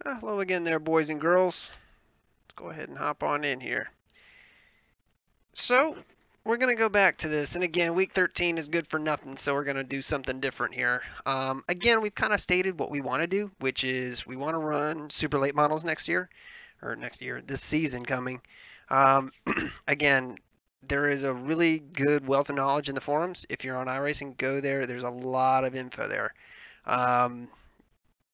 Hello again there, boys and girls. Let's go ahead and hop on in here. So, we're going to go back to this. And again, week 13 is good for nothing, so we're going to do something different here. Again, we've kind of stated what we want to do, which is we want to run super late models next year, this season coming. Again, there is a really good wealth of knowledge in the forums. If you're on iRacing, go there. There's a lot of info there.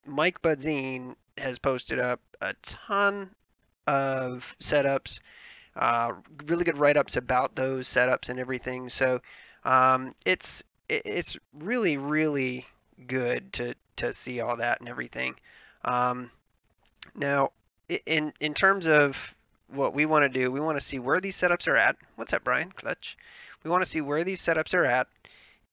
Mike Budzine has posted up a ton of setups, really good write-ups about those setups and everything. So it's really good to see all that and everything. Now, in terms of what we want to do, we want to see where these setups are at. What's up, Brian? Clutch. We want to see where these setups are at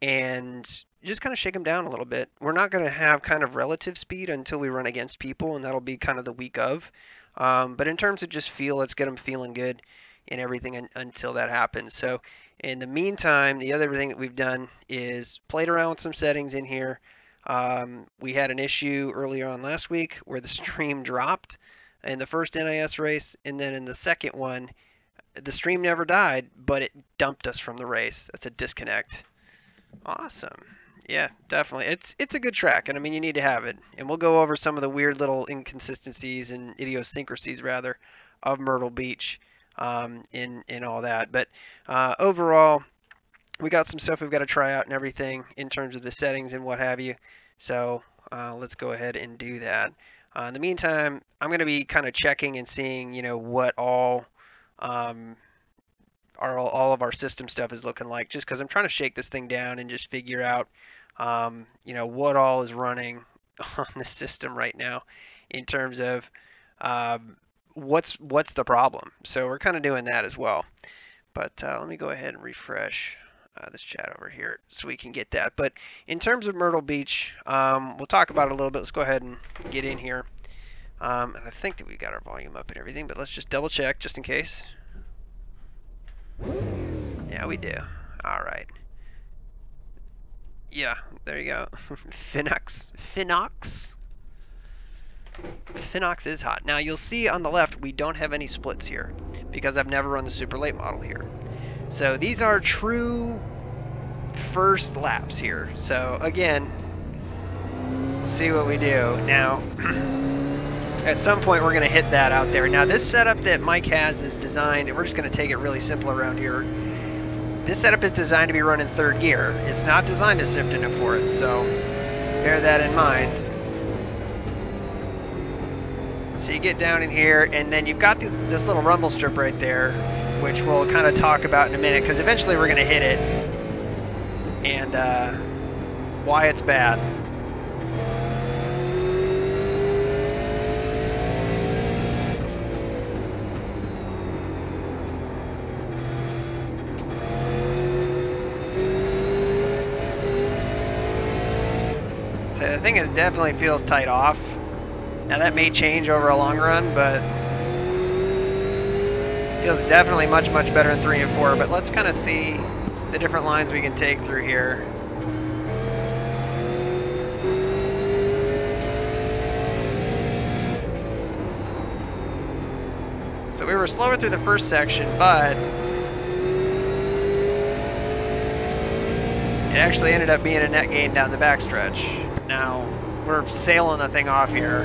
and just kind of shake them down a little bit. We're not going to have kind of relative speed until we run against people, and that'll be kind of the week of. But in terms of just feel, let's get them feeling good and everything until that happens. So in the meantime, the other thing that we've done is played around with some settings in here. We had an issue earlier on last week where the stream dropped in the first NIS race, and then in the second one, the stream never died, but it dumped us from the race. That's a disconnect. Awesome. Yeah, definitely. It's a good track, and I mean you need to have it. And we'll go over some of the weird little inconsistencies and idiosyncrasies rather of Myrtle Beach in all that. But overall, we got some stuff we've got to try out and everything in terms of the settings and what have you. So let's go ahead and do that. In the meantime, I'm going to be kind of checking and seeing, what all of our system stuff is looking like, just because I'm trying to shake this thing down and just figure out, what all is running on the system right now in terms of what's the problem. So we're kind of doing that as well. But let me go ahead and refresh this chat over here so we can get that. But in terms of Myrtle Beach, we'll talk about it a little bit. Let's go ahead and get in here. And I think that we got our volume up and everything, but let's just double check just in case. Yeah, we do. All right. Yeah, there you go. Phenox is hot. Now you'll see on the left we don't have any splits here because I've never run the super late model here. So these are true first laps here. So again, see what we do. Now, at some point we're going to hit that out there. Now this setup that Mike has is designed, and we're just going to take it really simple around here. This setup is designed to be run in third gear. It's not designed to shift into fourth, so bear that in mind. So you get down in here, and then you've got this little rumble strip right there, which we'll kind of talk about in a minute, because eventually we're going to hit it, and why it's bad. So the thing is, definitely feels tight off. Now that may change over a long run, but feels definitely much better in 3 and 4. But let's kind of see the different lines we can take through here. So we were slower through the first section, but it actually ended up being a net gain down the backstretch. Now we're sailing the thing off here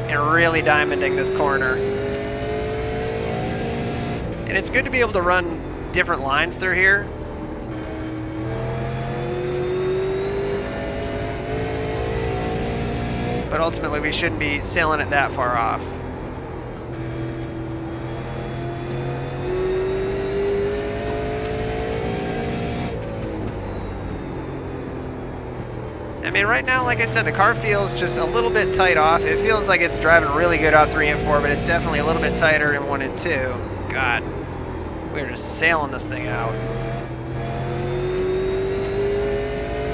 and really diamonding this corner. And it's good to be able to run different lines through here. But ultimately we shouldn't be sailing it that far off. I mean, right now, like I said, the car feels just a little bit tight off. It feels like it's driving really good off 3 and 4, but it's definitely a little bit tighter in 1 and 2. God, we're just sailing this thing out.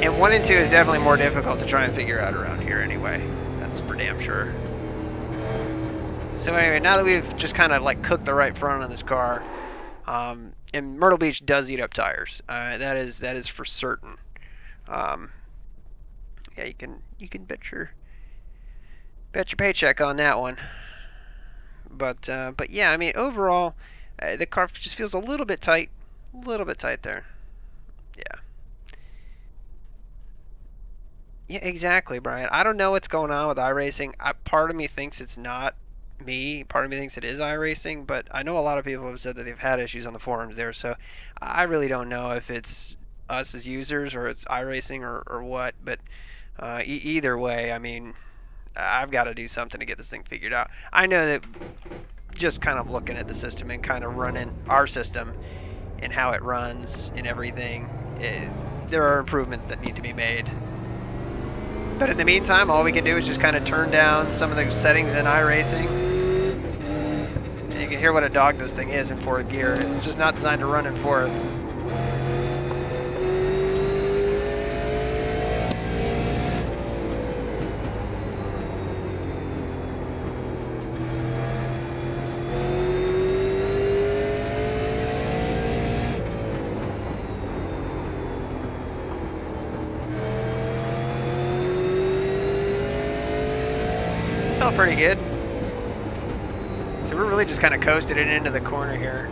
And 1 and 2 is definitely more difficult to try and figure out around here anyway. That's for damn sure. So anyway, now that we've just kind of like cooked the right front on this car, and Myrtle Beach does eat up tires. That is for certain. Yeah, you can bet Bet your paycheck on that one. But yeah, I mean, overall, the car just feels a little bit tight. A little bit tight there. Yeah. Yeah, exactly, Brian. I don't know what's going on with iRacing. Part of me thinks it's not me. Part of me thinks it is iRacing, but I know a lot of people have said that they've had issues on the forums there, so I really don't know if it's us as users or it's iRacing or what. But either way, I mean, I've got to do something to get this thing figured out. I know that just kind of looking at the system and kind of running our system and how it runs and everything, there are improvements that need to be made. But in the meantime, all we can do is just kind of turn down some of the settings in iRacing. And you can hear what a dog this thing is in fourth gear. It's just not designed to run in fourth. Felt pretty good. So we're really just kind of coasted it into the corner here.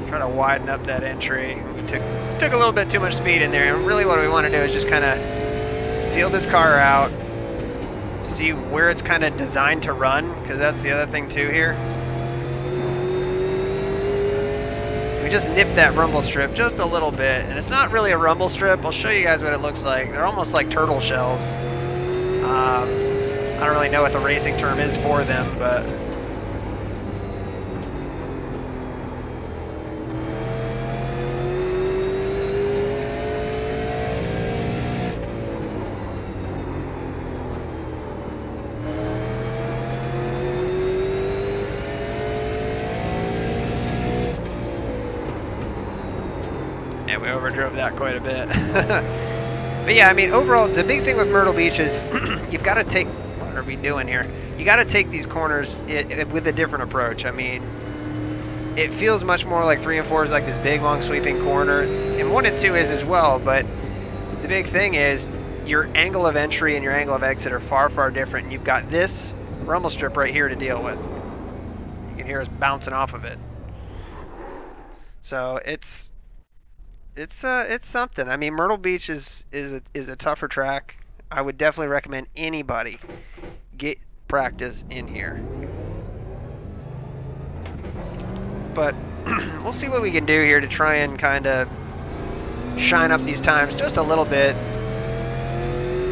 Try to widen up that entry. We took a little bit too much speed in there, and really what we want to do is just kind of feel this car out, see where it's kind of designed to run, because that's the other thing too here. We just nipped that rumble strip just a little bit, and it's not really a rumble strip. I'll show you guys what it looks like. They're almost like turtle shells. I don't really know what the racing term is for them, but yeah, we overdrove that quite a bit. But yeah, I mean, overall, the big thing with Myrtle Beach is you've got to take, what are we doing here? You got to take these corners with a different approach. I mean, it feels much more like 3 and 4 is like this big, long, sweeping corner, and 1 and 2 is as well, but the big thing is your angle of entry and your angle of exit are far, far different, and you've got this rumble strip right here to deal with. You can hear us bouncing off of it. So it's something. I mean, Myrtle Beach is a tougher track. I would definitely recommend anybody get practice in here. But we'll see what we can do here to try and kind of shine up these times just a little bit,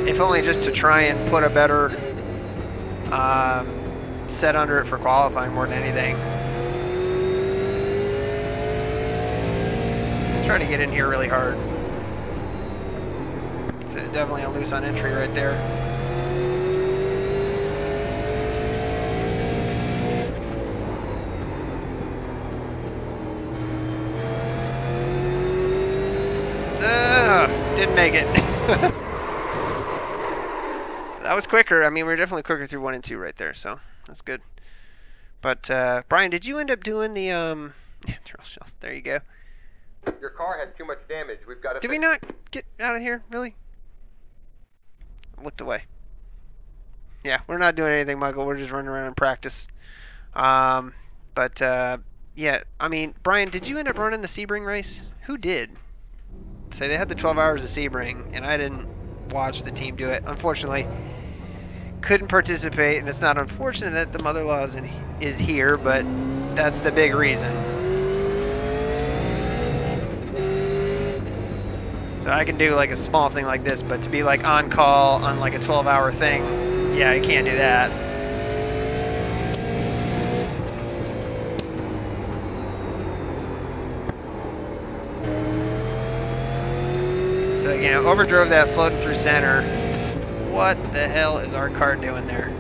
if only just to try and put a better set under it for qualifying more than anything. Trying to get in here really hard. So definitely a loose on entry right there. Didn't make it. That was quicker. I mean, we were definitely quicker through 1 and 2 right there, so that's good. But Brian, did you end up doing the turtle shells? There you go. Your car had too much damage. We've got to. Did we not get out of here? Really? I looked away. Yeah, we're not doing anything, Michael. We're just running around in practice. Yeah, I mean, Brian, did you end up running the Sebring race? Who did? Say they had the 12 hours of Sebring, and I didn't watch the team do it. Unfortunately, couldn't participate, and it's not unfortunate that the mother-in-law is here, but that's the big reason. So I can do like a small thing like this, but to be like on call on like a 12-hour thing, yeah, I can't do that. So again, overdrove that floating through center. What the hell is our car doing there?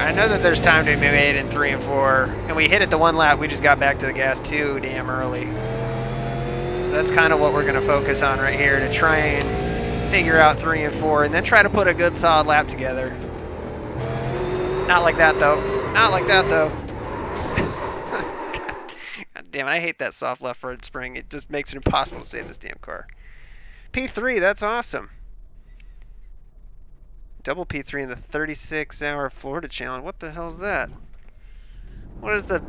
I know that there's time to be made in 3 and 4, and we hit it the one lap. We just got back to the gas too damn early. So that's kind of what we're going to focus on right here, to try and figure out 3 and 4, and then try to put a good solid lap together. Not like that though. Not like that though. God damn it! I hate that soft left front spring. It just makes it impossible to save this damn car. P3, that's awesome. Double P3 in the 36-hour Florida challenge. What the hell is that? What is the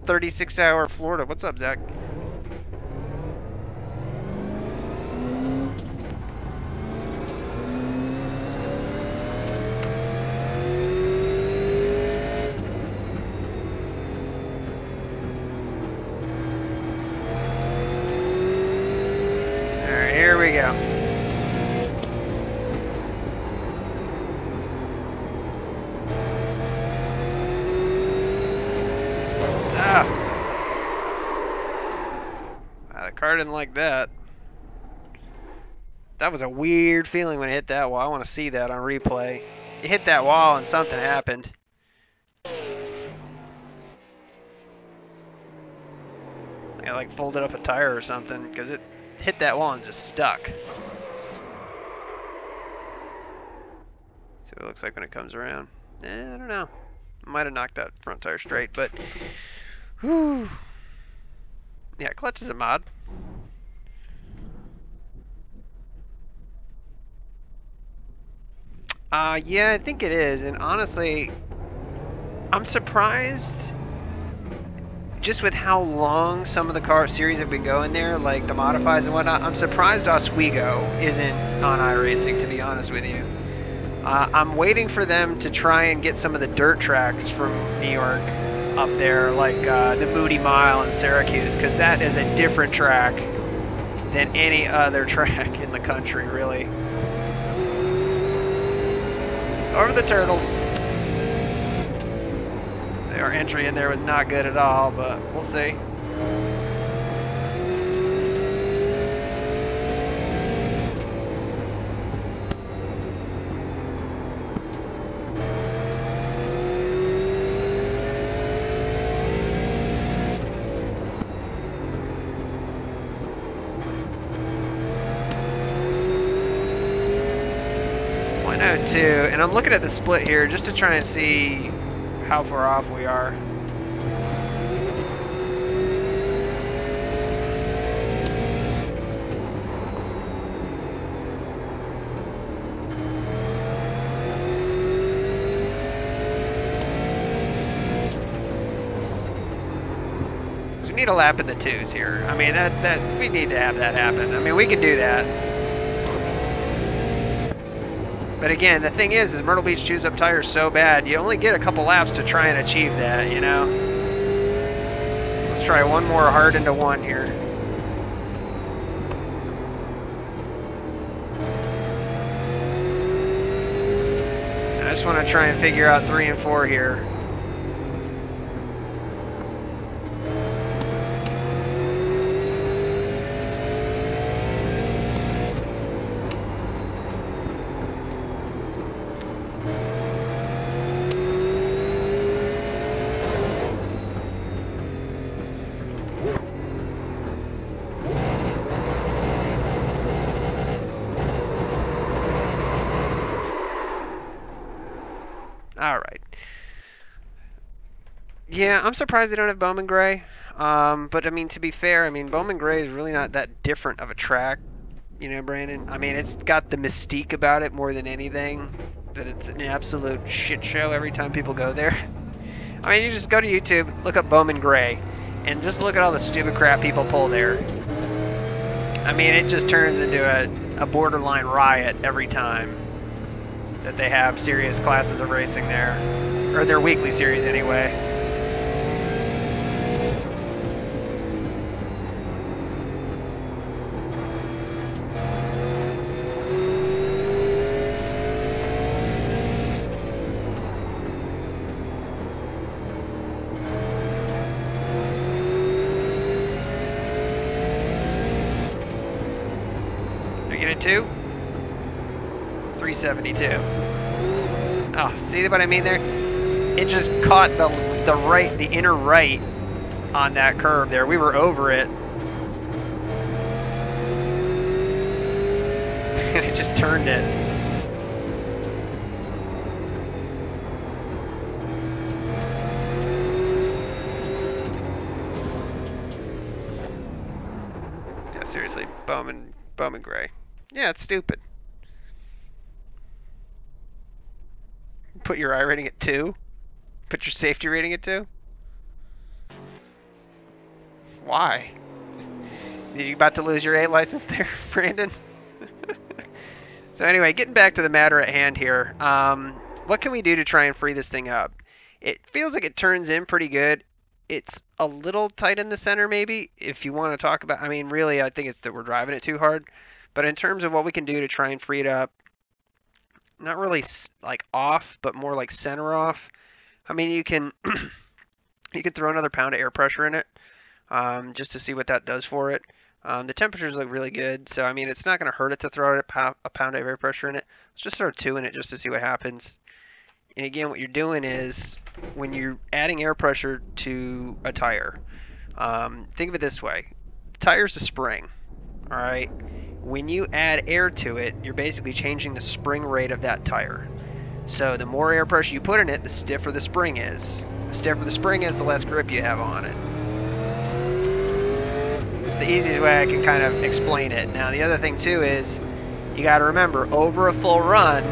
36-hour Florida? What's up, Zach? Alright, here we go. The car didn't like that. That was a weird feeling when it hit that wall. I want to see that on replay. It hit that wall and something happened. I like folded up a tire or something, because it hit that wall and just stuck. See what it looks like when it comes around. I don't know. Might have knocked that front tire straight, but whew. Yeah, clutch is a mod. Yeah, I think it is, and honestly, I'm surprised just with how long some of the car series have been going there, like the modifies and whatnot. I'm surprised Oswego isn't on iRacing, to be honest with you. I'm waiting for them to try and get some of the dirt tracks from New York up there, like the Moody Mile in Syracuse, because that is a different track than any other track in the country, really. Over the turtles. So our entry in there was not good at all, but we'll see. And I'm looking at the split here just to try and see how far off we are. So we need a lap in the twos here. I mean, that we need to have that happen. I mean, we can do that. But again, the thing is Myrtle Beach chews up tires so bad, you only get a couple laps to try and achieve that, you know? So let's try one more hard into one here. I just want to try and figure out 3 and 4 here. Alright. Yeah, I'm surprised they don't have Bowman Gray. But I mean, to be fair, I mean, Bowman Gray is really not that different of a track, you know, Brandon. I mean, it's got the mystique about it more than anything, that it's an absolute shit show every time people go there. I mean, you just go to YouTube, look up Bowman Gray, and just look at all the stupid crap people pull there. I mean, it just turns into a borderline riot every time that they have serious classes of racing there, or their weekly series anyway. Did we get it too? 372. Oh, see what I mean there? it just caught the inner right on that curve there. We were over it. And it just turned it. Yeah, seriously, Bowman Gray. Yeah, it's stupid. Put your iRating at 2. Put your safety rating at 2. Why? Are you about to lose your A license there, Brandon? So anyway, getting back to the matter at hand here. What can we do to try and free this thing up? It feels like it turns in pretty good. It's a little tight in the center, maybe, if you want to talk about. I mean, really, I think it's that we're driving it too hard. But in terms of what we can do to try and free it up, not really like off, but more like center off. I mean, you can you can throw another pound of air pressure in it, just to see what that does for it. The temperatures look really good, so I mean, it's not going to hurt it to throw a pound of air pressure in it. Let's just throw 2 in it just to see what happens. And again, what you're doing is when you're adding air pressure to a tire, think of it this way: the tire's a spring. All right. When you add air to it, you're basically changing the spring rate of that tire. So the more air pressure you put in it, the stiffer the spring is. The stiffer the spring is, the less grip you have on it. It's the easiest way I can kind of explain it. Now the other thing too is, you got to remember, over a full run,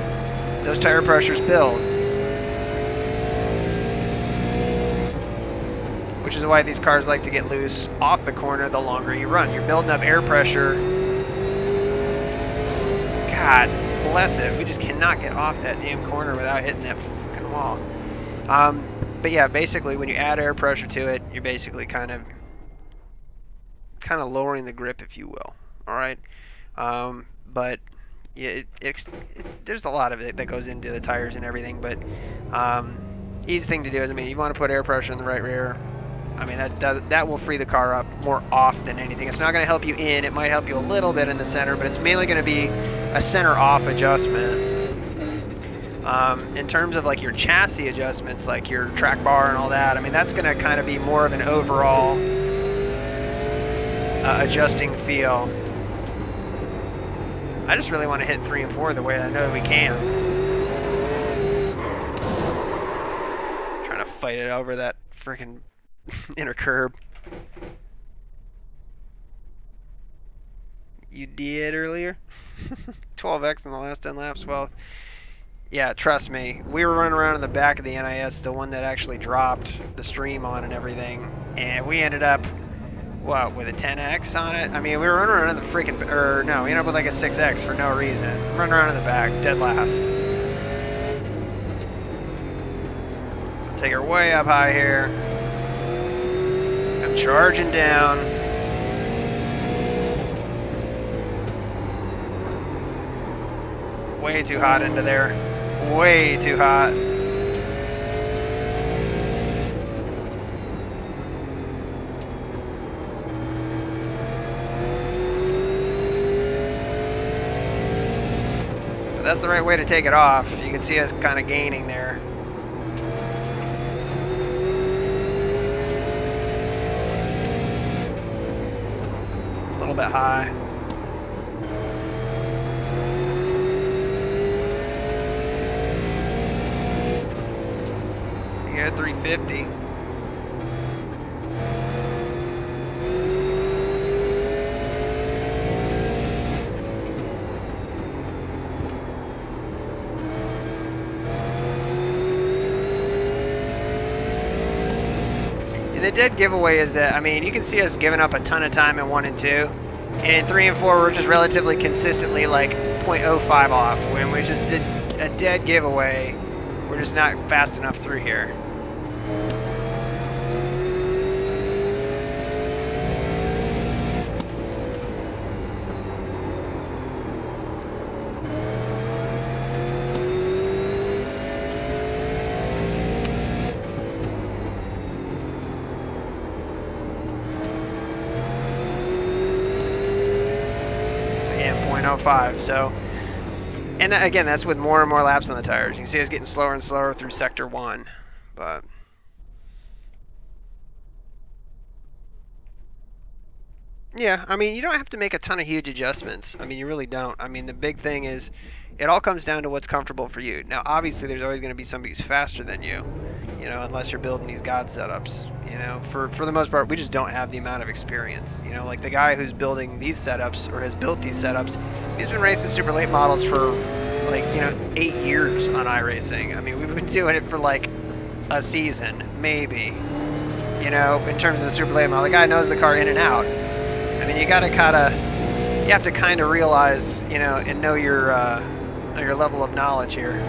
those tire pressures build. Which is why these cars like to get loose off the corner the longer you run. You're building up air pressure. God bless it. We just cannot get off that damn corner without hitting that fucking wall. But yeah, basically when you add air pressure to it, you're basically kind of lowering the grip, if you will. All right. But yeah, there's a lot of it that goes into the tires and everything. But easy thing to do is, I mean, you want to put air pressure in the right rear. I mean, that will free the car up more off than anything. It's not going to help you in. It might help you a little bit in the center, but it's mainly going to be a center off adjustment. In terms of like your chassis adjustments, like your track bar and all that, I mean, that's going to kind of be more of an overall adjusting feel. I just really want to hit 3 and 4 the way I know we can. Trying to fight it over that freaking inner curb. You did earlier? 12x in the last 10 laps? Well, yeah, trust me. We were running around in the back of the NIS, the one that actually dropped the stream on and everything, and we ended up, what, with a 10x on it? I mean, we were running around in the freaking, we ended up with like a 6x for no reason. Running around in the back, dead last. So take her way up high here. I'm charging down. Way too hot into there. Way too hot. But that's the right way to take it off. You can see us kind of gaining there. A little bit high. You're at 350. And the dead giveaway is that, I mean, you can see us giving up a ton of time in 1 and 2. And in 3 and 4, we're just relatively consistently like 0.05 off, which is a dead giveaway. We're just not fast enough through here. Again, 0.05. So, and again, that's with more and more laps on the tires. You can see us getting slower and slower through sector 1. But yeah, I mean, you don't have to make a ton of huge adjustments. I mean, you really don't. I mean, the big thing is it all comes down to what's comfortable for you. Now, obviously, there's always going to be somebody who's faster than you know, unless you're building these god setups. You know, for the most part, we just don't have the amount of experience. You know, like the guy who's building these setups or has built these setups, he's been racing super late models for like, you know, 8 years on iRacing. I mean, we've been doing it for like a season, maybe. You know, in terms of the super late model, the guy knows the car in and out. I mean, you have to kind of realize, you know, and know your level of knowledge here.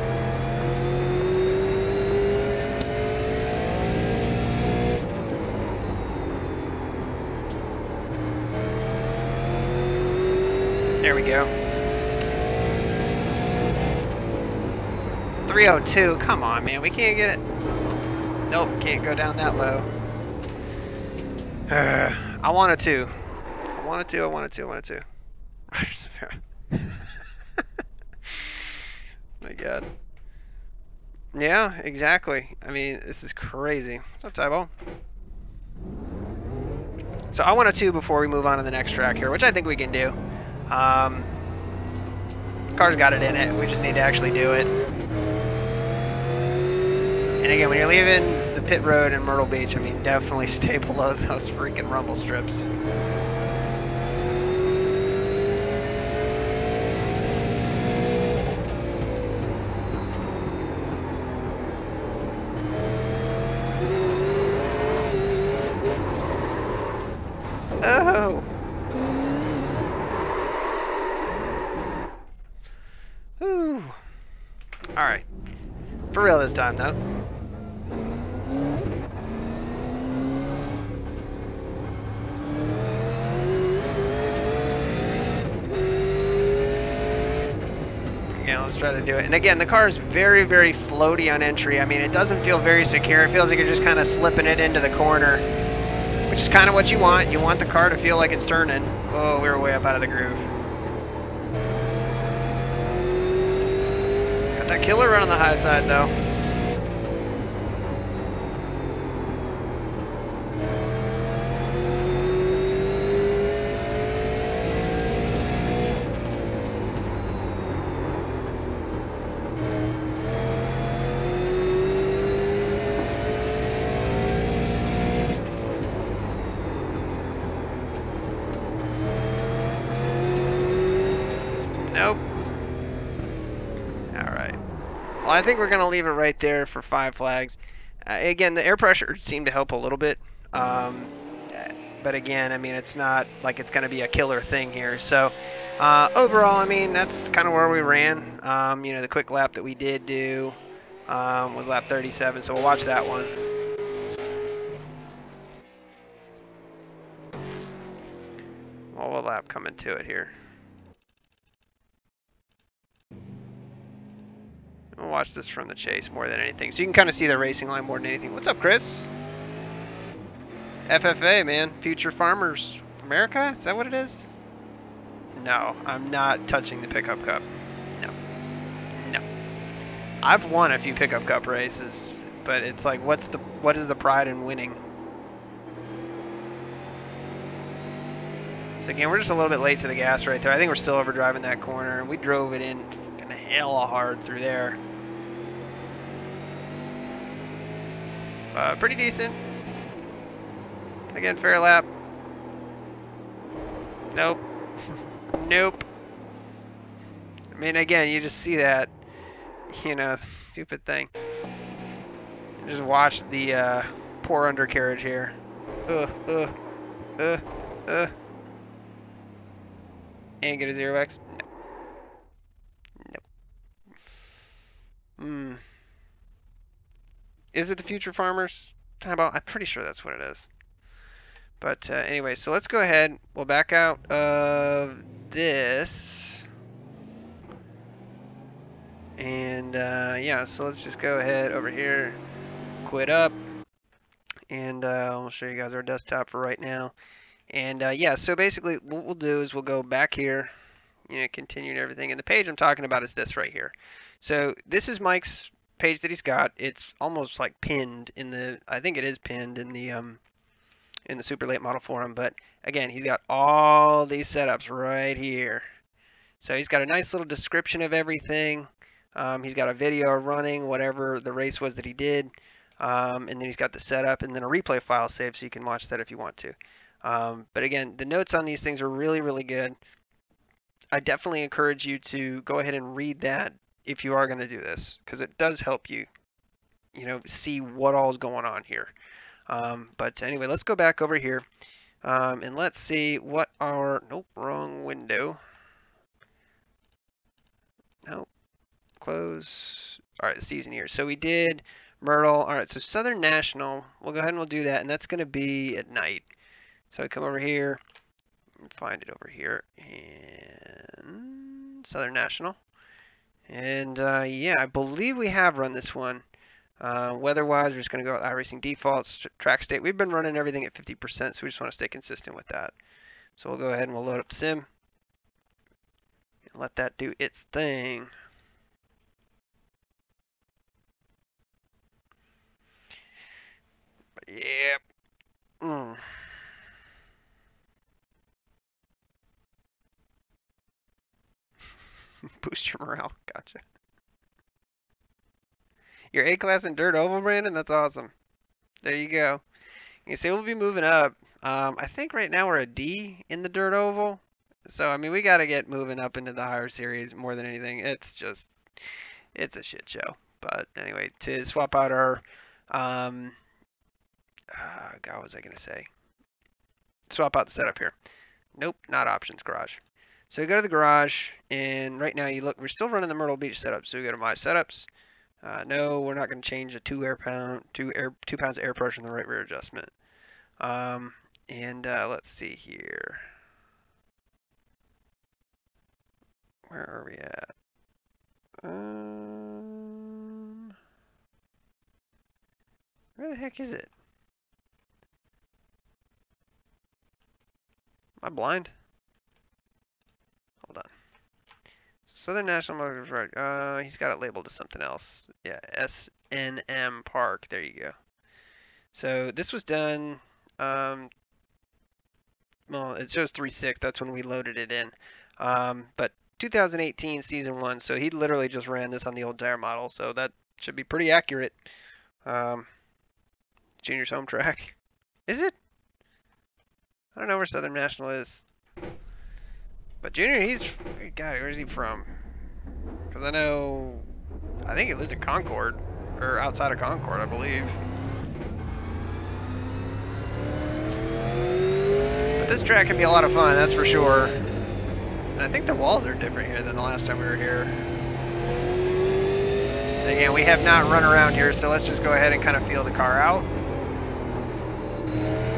There we go. 302. Come on, man. We can't get it. Nope, can't go down that low. I wanted to. I wanted to. My God. Yeah, exactly. I mean, this is crazy. What's up, Tybo? So I want a 2 before we move on to the next track here, which I think we can do. Car's got it in it. We just need to actually do it. And again, when you're leaving the pit road in Myrtle Beach, I mean, definitely stay below those freaking rumble strips. Oh! Whew. Alright. For real this time, though. Yeah, let's try to do it. And again, the car is very, very floaty on entry. I mean, it doesn't feel very secure. It feels like you're just kind of slipping it into the corner, which is kind of what you want. You want the car to feel like it's turning. Oh, we were way up out of the groove. Got that killer run on the high side, though. Nope. Alright. Well, I think we're going to leave it right there for 5 flags. Again, the air pressure seemed to help a little bit. But again, I mean, it's not like it's going to be a killer thing here. So, overall, I mean, that's kind of where we ran. You know, the quick lap that we did do was lap 37, so we'll watch that one. Well, we'll lap coming to it here. We'll watch this from the chase more than anything. So you can kind of see the racing line more than anything. What's up, Chris? FFA, man. Future Farmers America? Is that what it is? No, I'm not touching the pickup cup. No. No. I've won a few pickup cup races, but it's like, what is the pride in winning? So again, we're just a little bit late to the gas right there. I think we're still overdriving that corner, and we drove it in kind of hella hard through there. Pretty decent. Again, fair lap. Nope. Nope. I mean, again, you just see that, you know, stupid thing. Just watch the poor undercarriage here. And get a 0x? No. Nope. Is it the Future Farmers? How about? I'm pretty sure that's what it is. But anyway, so let's go ahead. We'll back out of this. And yeah, so let's just go ahead over here, quit up. And I'll show you guys our desktop for right now. And yeah, so basically what we'll do is we'll go back here, you know, continue and everything. And the page I'm talking about is this right here. So this is Mike's page that he's got. It's almost like pinned in the. I think it is pinned in the Super Late Model forum. But again, he's got all these setups right here. So he's got a nice little description of everything. He's got a video running, whatever the race was that he did. And then he's got the setup and then a replay file saved so you can watch that if you want to. But again, the notes on these things are really, really good. I definitely encourage you to go ahead and read that if you are going to do this, because it does help you, see what all is going on here. But anyway, let's go back over here and let's see what our, nope, wrong window. Nope, close. All right, the season here. So we did Myrtle. All right, so Southern National, we'll go ahead and we'll do that, and that's going to be at night. So I come over here and find it over here, and Southern National. And yeah, I believe we have run this one. Weather-wise, we're just going to go with iRacing defaults, track state. We've been running everything at 50%, so we just want to stay consistent with that. So we'll go ahead and we'll load up sim and let that do its thing. But yeah. Boost your morale. Gotcha. You're A-class in Dirt Oval, Brandon? That's awesome. There you go. You see, we'll be moving up. I think right now we're a D in the Dirt Oval. So, I mean, we got to get moving up into the higher series more than anything. It's a shit show. But anyway, to swap out our, God, what was I going to say? Swap out the setup here. Nope, not options, garage. So you go to the garage, and right now you look, we're still running the Myrtle Beach setup. So we go to my setups. No, we're not going to change the 2 pounds of air pressure in the right rear adjustment. Let's see here. Where are we at? Where the heck is it? Am I blind? Hold on. Southern National Motors Road. He's got it labeled as something else. Yeah, SNM Park. There you go. So this was done. Well, it shows 3.6. That's when we loaded it in. But 2018 season 1. So he literally just ran this on the old tire model. So that should be pretty accurate. Junior's home track. Is it? I don't know where Southern National is. But Junior, God, where's he from? Because I think he lives in Concord, or outside of Concord, I believe. But this track can be a lot of fun, that's for sure. And I think the walls are different here than the last time we were here. And again, we have not run around here, so let's just go ahead and kind of feel the car out.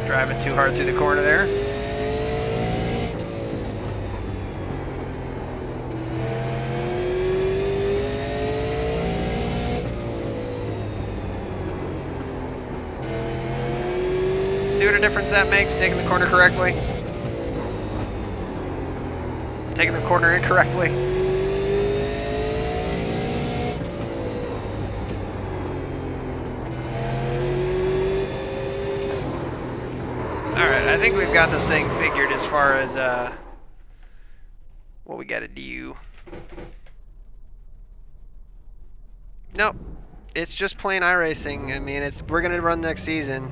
Driving too hard through the corner there. See what a difference that makes, taking the corner correctly? Taking the corner incorrectly? Alright, I think we've got this thing figured as far as what we gotta do. Nope. It's just plain iRacing. I mean, we're gonna run next season,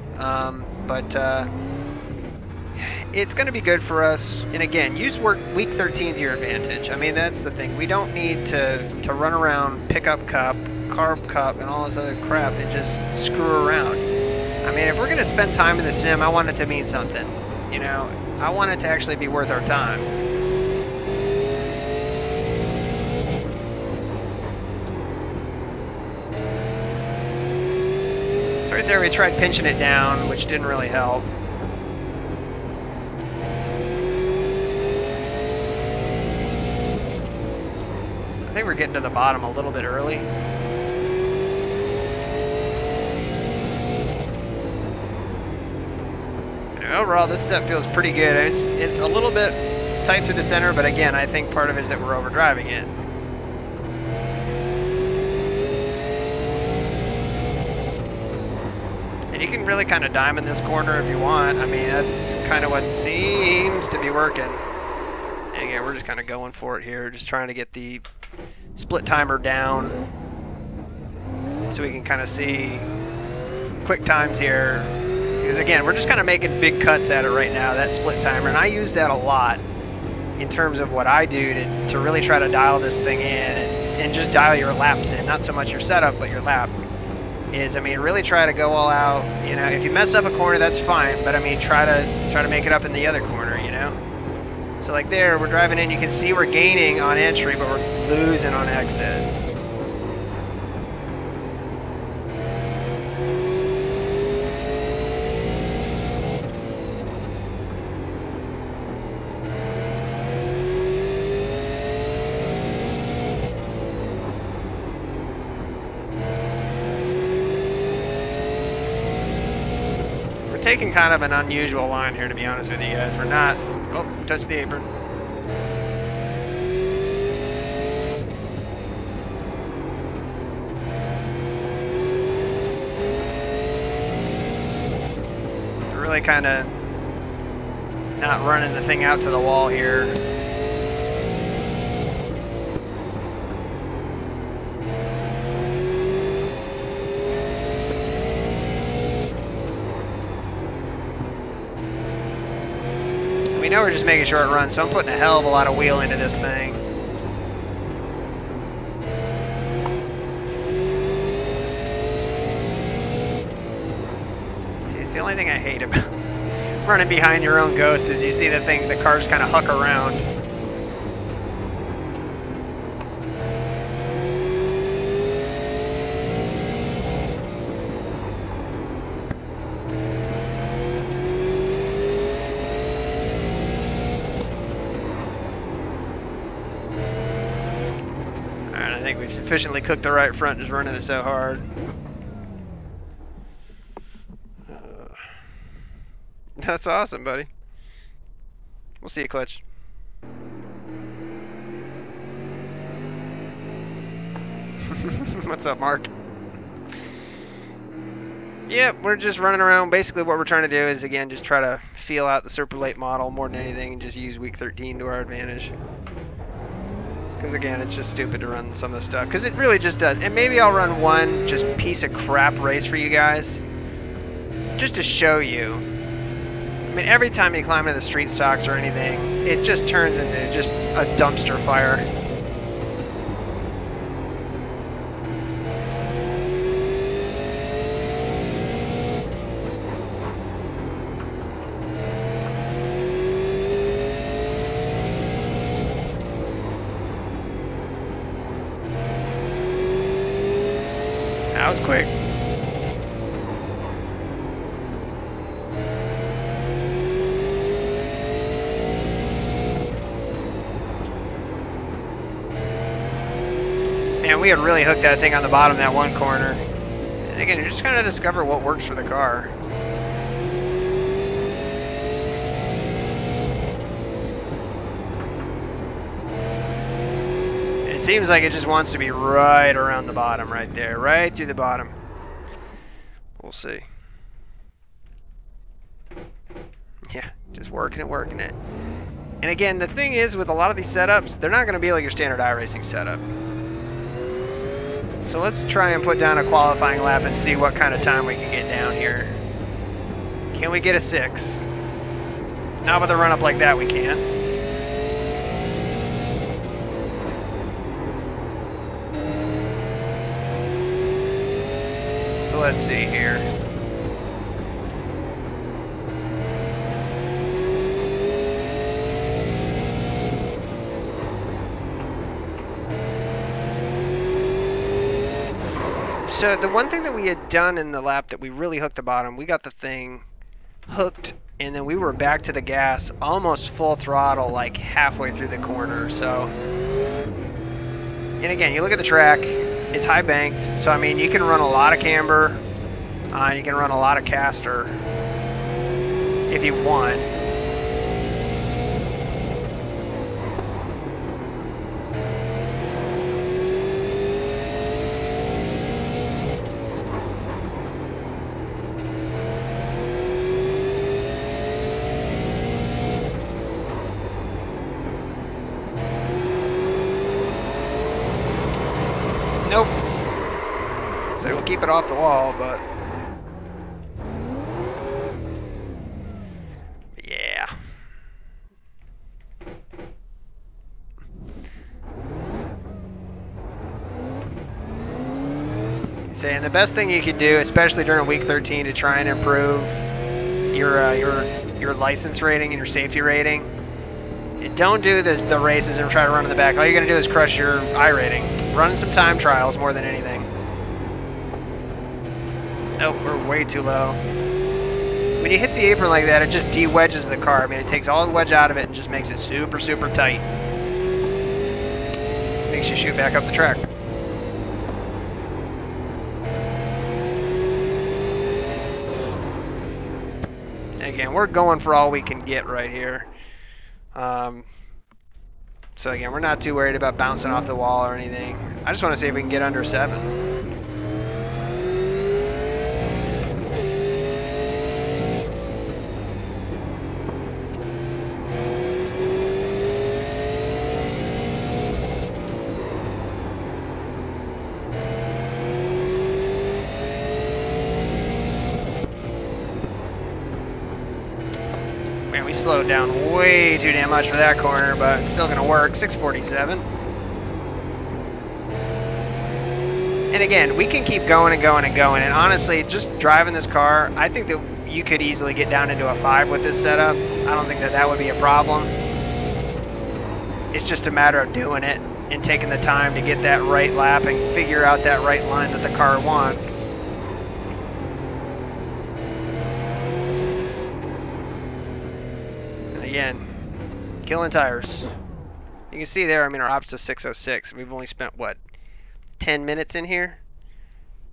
but it's gonna be good for us. And again, use week 13 to your advantage. I mean, that's the thing. We don't need to run around, pick up cup, carb cup, and all this other crap and just screw around. I mean, if we're gonna spend time in the sim, I want it to mean something. You know, I want it to actually be worth our time. So right there we tried pinching it down, which didn't really help. I think we're getting to the bottom a little bit early. And overall, this set feels pretty good. It's a little bit tight through the center, but again, I think part of it is that we're overdriving it. And you can really kind of diamond this corner if you want. I mean, that's kind of what seems to be working. And again, we're just kind of going for it here, just trying to get the split timer down so we can kind of see quick times here. Because again, we're just kind of making big cuts at it right now, that split timer. And I use that a lot in terms of what I do to really try to dial this thing in and just dial your laps in. Not so much your setup, but your lap. I mean, really try to go all out. You know, if you mess up a corner, that's fine. But I mean, try to make it up in the other corner, you know? So like there, we're driving in, you can see we're gaining on entry, but we're losing on exit. We're taking kind of an unusual line here, to be honest with you guys. We're not, oh, touch the apron. Really kind of not running the thing out to the wall here. We know we're just making short runs, so I'm putting a hell of a lot of wheel into this thing. See, it's the only thing I hate about running behind your own ghost is you see the cars kind of huck around. Alright, I think we've sufficiently cooked the right front just running it so hard. That's awesome, buddy. We'll see you, Clutch. What's up, Mark? Yeah, we're just running around. Basically what we're trying to do is, again, just try to feel out the Super Late model more than anything and just use week 13 to our advantage. Because, again, it's just stupid to run some of the stuff. Because it really just does. And maybe I'll run one just piece of crap race for you guys. Just to show you. I mean, every time you climb into the street stocks or anything, it just turns into just a dumpster fire. That was quick. Man, we had really hooked that thing on the bottom of that one corner. And again, you're just trying to discover what works for the car. And it seems like it just wants to be right around the bottom right there, right through the bottom. We'll see. Yeah, just working it. And again, the thing is with a lot of these setups, they're not going to be like your standard iRacing setup. So let's try and put down a qualifying lap and see what kind of time we can get down here. Can we get a 6? Not with a run up like that, we can't. So let's see here. So the one thing that we had done in the lap that we really hooked the bottom, we got the thing hooked and then we were back to the gas almost full throttle like halfway through the corner. So, and again, you look at the track, it's high banked, so I mean you can run a lot of camber, you can run a lot of caster if you want. it off the wall, but yeah. Saying the best thing you can do, especially during week 13, to try and improve your license rating and your safety rating. Don't do the races and try to run in the back. All you're gonna do is crush your iRating. Run some time trials more than anything. Oh, we're way too low. When you hit the apron like that, it just de-wedges the car. I mean, it takes all the wedge out of it and just makes it super, super tight. Makes you shoot back up the track. Again, we're going for all we can get right here. So again, we're not too worried about bouncing off the wall or anything. I just want to see if we can get under 7. Man, we slowed down way too damn much for that corner, but it's still going to work. 647. And again, we can keep going and going and going. And honestly, just driving this car, I think that you could easily get down into a 5 with this setup. I don't think that that would be a problem. It's just a matter of doing it and taking the time to get that right lap and figure out that right line that the car wants. And again, killing tires. You can see there, I mean, our ops is 606. We've only spent, what, 10 minutes in here?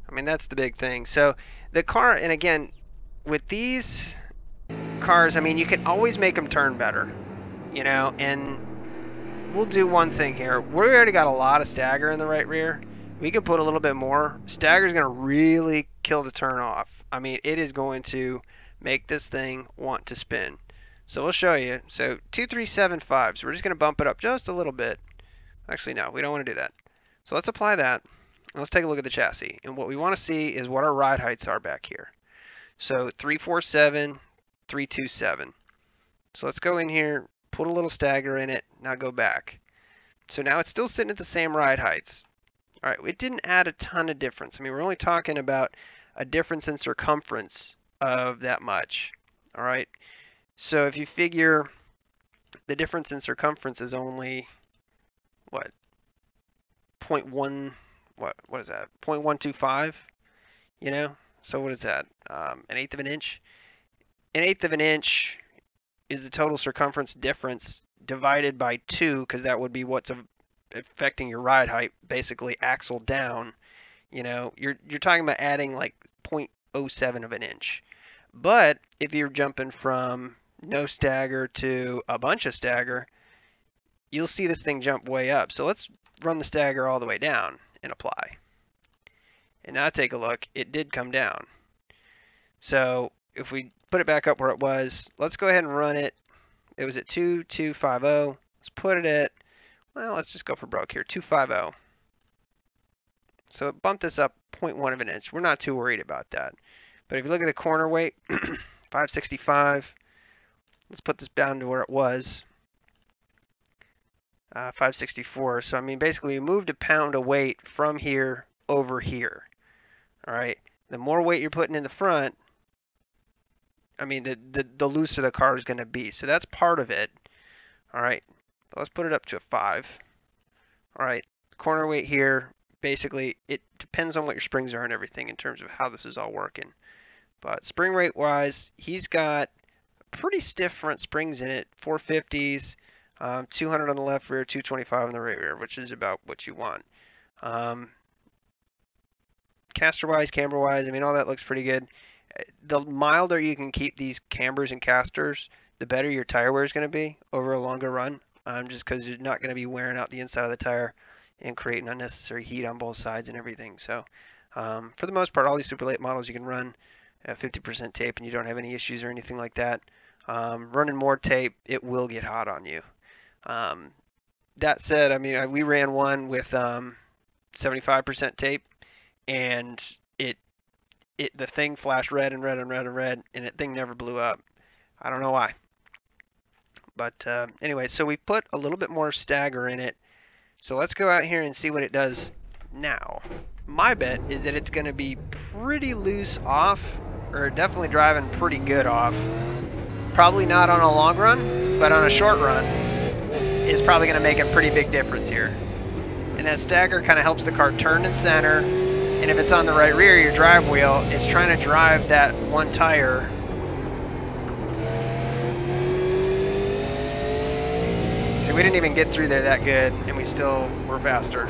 I mean, that's the big thing. So the car, and again, with these cars, I mean, you can always make them turn better, you know, and we'll do one thing here. We already got a lot of stagger in the right rear. We can put a little bit more. Stagger is going to really kill the turn off. I mean, it is going to make this thing want to spin. So we'll show you. So 2375. So we're just going to bump it up just a little bit. Actually, no, we don't want to do that. So let's apply that. Let's take a look at the chassis. And what we want to see is what our ride heights are back here. So 347, 327. So let's go in here, put a little stagger in it, now go back. So now it's still sitting at the same ride heights. All right, it didn't add a ton of difference. I mean, we're only talking about a difference in circumference of that much. All right, so if you figure the difference in circumference is only, what, 0.1, what is that, 0.125, you know? So what is that, an eighth of an inch? An eighth of an inch is the total circumference difference divided by 2, because that would be what's affecting your ride height, basically axle down. You know, you're talking about adding like 0.07 of an inch. But if you're jumping from no stagger to a bunch of stagger, you'll see this thing jump way up. So let's run the stagger all the way down and apply. And now take a look, it did come down. So if we put it back up where it was, let's go ahead and run it. It was at 2250. Let's put it at, well, let's just go for broke here, 250. So it bumped this up 0.1 of an inch. We're not too worried about that. But if you look at the corner weight, 565. Let's put this down to where it was, 564. So I mean, basically, we moved a pound of weight from here over here. All right. The more weight you're putting in the front, I mean, the looser the car is going to be. So that's part of it. All right. Let's put it up to a 5. All right. Corner weight here, basically, it depends on what your springs are and everything in terms of how this is all working. But spring rate wise, he's got pretty stiff front springs in it, 450s, 200 on the left rear, 225 on the right rear, which is about what you want. Caster wise, camber wise, I mean, all that looks pretty good. The milder you can keep these cambers and casters, the better your tire wear is going to be over a longer run, just because you're not going to be wearing out the inside of the tire and creating unnecessary heat on both sides and everything. So for the most part, all these super late models you can run 50% tape and you don't have any issues or anything like that. Running more tape, it will get hot on you. That said, I mean, we ran one with 75% tape, and it the thing flashed red and red and red and red, and the thing never blew up. I don't know why. But anyway, so we put a little bit more stagger in it. So let's go out here and see what it does now. My bet is that it's going to be pretty loose off, or definitely driving pretty good off. Probably not on a long run, but on a short run is probably going to make a pretty big difference here. And that stagger kind of helps the car turn and center. And if it's on the right rear, your drive wheel, it's trying to drive that one tire. See, we didn't even get through there that good, and we still were faster.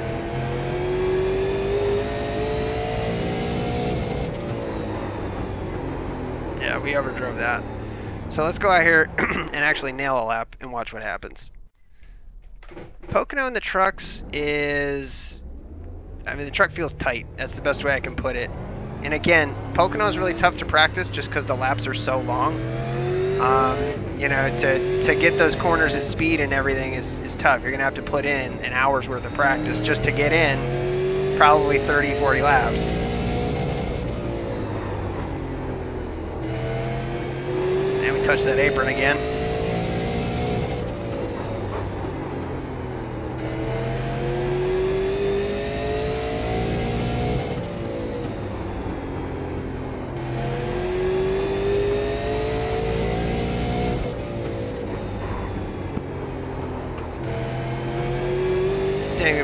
Yeah, we overdrove that. So let's go out here and actually nail a lap and watch what happens. Pocono in the trucks is, I mean, the truck feels tight. That's the best way I can put it. And again, Pocono is really tough to practice just because the laps are so long. You know, to get those corners at speed and everything is tough. You're going to have to put in an hour's worth of practice just to get in probably 30, 40 laps. And we touch that apron again.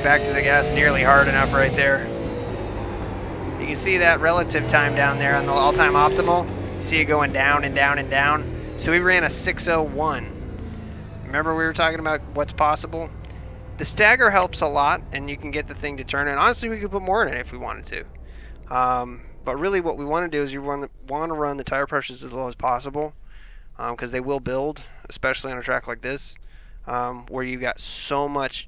Back to the gas nearly hard enough right there. You can see that relative time down there on the all-time optimal. You see it going down and down and down. So we ran a 6:01. Remember we were talking about what's possible? The stagger helps a lot, and you can get the thing to turn. And honestly, we could put more in it if we wanted to. But really what we want to do is you want to run the tire pressures as low as possible, because they will build, especially on a track like this, where you've got so much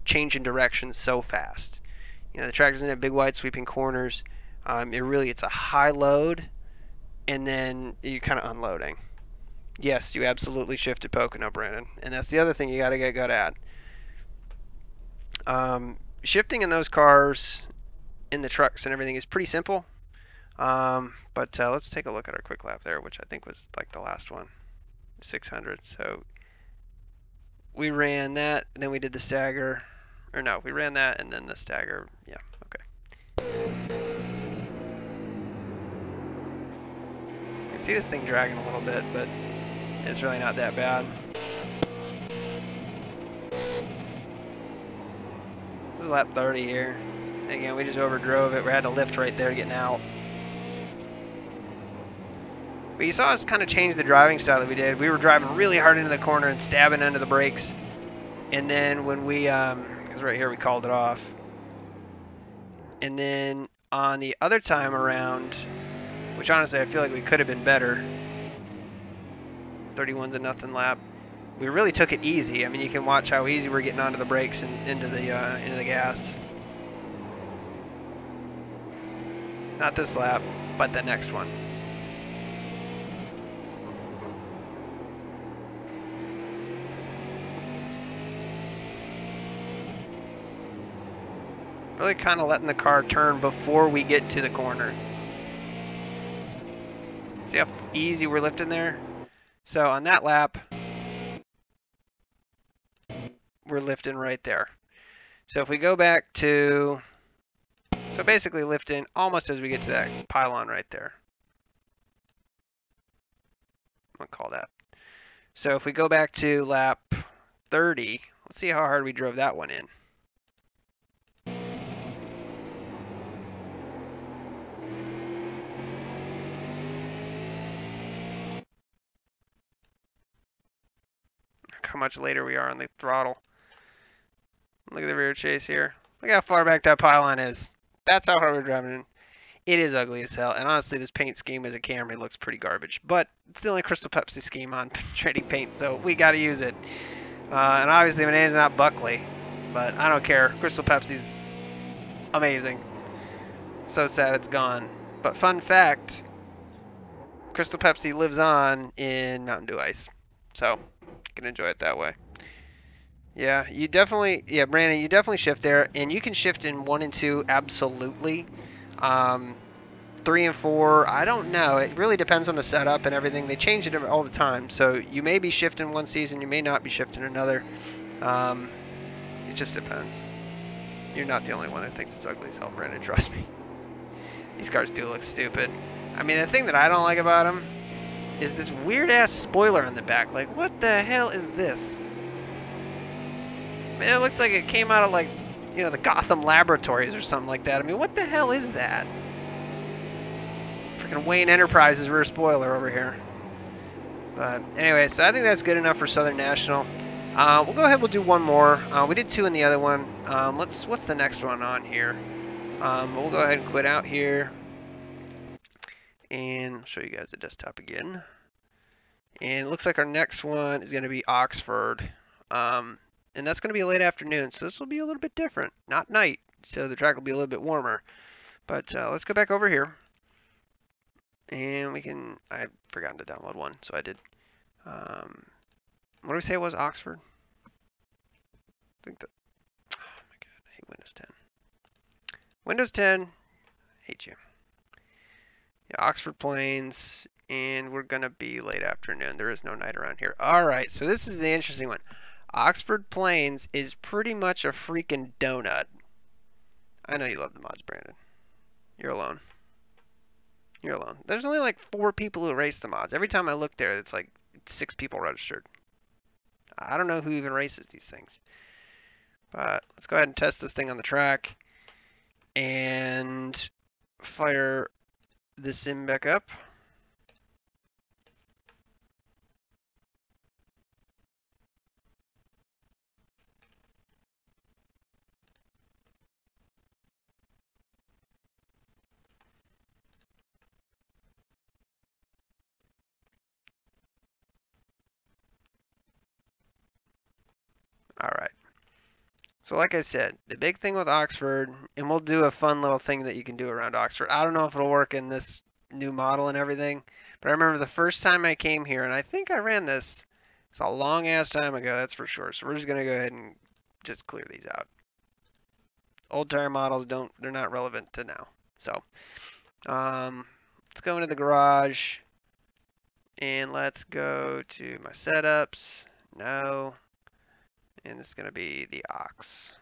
change in direction so fast. You know, the track doesn't have big wide sweeping corners. It's a high load, and then you're kind of unloading. Yes, you absolutely shifted Pocono, Brandon, and that's the other thing you got to get good at. Shifting in those cars, in the trucks and everything is pretty simple. But let's take a look at our quick lap there, which I think was like the last one, 600. So we ran that, and then we did the stagger. Or no, we ran that and then the stagger. Yeah, okay. I see this thing dragging a little bit, but it's really not that bad. This is lap 30 here. Again, we just overdrove it. We had to lift right there getting out. But you saw us kind of change the driving style that we did. We were driving really hard into the corner and stabbing into the brakes. And then when we, because right here we called it off. And then on the other time around, which honestly I feel like we could have been better, 31's a nothing lap. We really took it easy. I mean, you can watch how easy we're getting onto the brakes and into the gas. Not this lap, but the next one. Really kind of letting the car turn before we get to the corner. See how easy we're lifting there? So on that lap, we're lifting right there. So if we go back to, so basically lifting almost as we get to that pylon right there. I'm gonna call that. So if we go back to lap 30, let's see how hard we drove that one in. How much later we are on the throttle. Look at the rear chase here. Look how far back that pylon is. That's how hard we're driving in. It is ugly as hell, and honestly this paint scheme as a Camry looks pretty garbage, but it's the only Crystal Pepsi scheme on trading paint, so we got to use it. And obviously my name's not Buckley, but I don't care. Crystal Pepsi's amazing. So sad it's gone. But fun fact, Crystal Pepsi lives on in Mountain Dew Ice, so you can enjoy it that way. Yeah, you definitely, yeah, Brandon, you definitely shift there, and you can shift in 1 and 2 absolutely. 3 and 4. I don't know. It really depends on the setup and everything. They change it all the time. So you may be shifting one season, you may not be shifting another. It just depends. You're not the only one who thinks it's ugly as hell, Brandon. Trust me. These cars do look stupid. I mean, the thing that I don't like about them is this weird-ass spoiler on the back. Like, what the hell is this? Man, it looks like it came out of, like, you know, the Gotham Laboratories or something like that. I mean, what the hell is that? Freaking Wayne Enterprises rear spoiler over here. But anyway, so I think that's good enough for Southern National. We'll go ahead. We'll do one more. We did 2 in the other one. What's the next one on here? We'll go ahead and quit out here, and I'll show you guys the desktop again. And it looks like our next one is going to be Oxford, and that's going to be a late afternoon. So this will be a little bit different, not night. So the track will be a little bit warmer. But let's go back over here. And we can, I forgot to download one, so I did. What do we say it was, Oxford? I think that, oh my god, I hate Windows 10. Windows 10, hate you. Yeah, Oxford Plains, and we're going to be late afternoon. There is no night around here. All right, so this is the interesting one. Oxford Plains is pretty much a freaking donut. I know you love the mods, Brandon. You're alone. You're alone. There's only like 4 people who race the mods. Every time I look there, it's like 6 people registered. I don't know who even races these things. But let's go ahead and test this thing on the track and fire the sim back up. All right. So like I said, the big thing with Oxford, and we'll do a fun little thing that you can do around Oxford. I don't know if it'll work in this new model and everything, but I remember the first time I came here, and I think I ran this, it's a long ass time ago, that's for sure. So we're just gonna go ahead and just clear these out. Old tire models they're not relevant to now. So let's go into the garage and let's go to my setups. No. And this is going to be the Ox.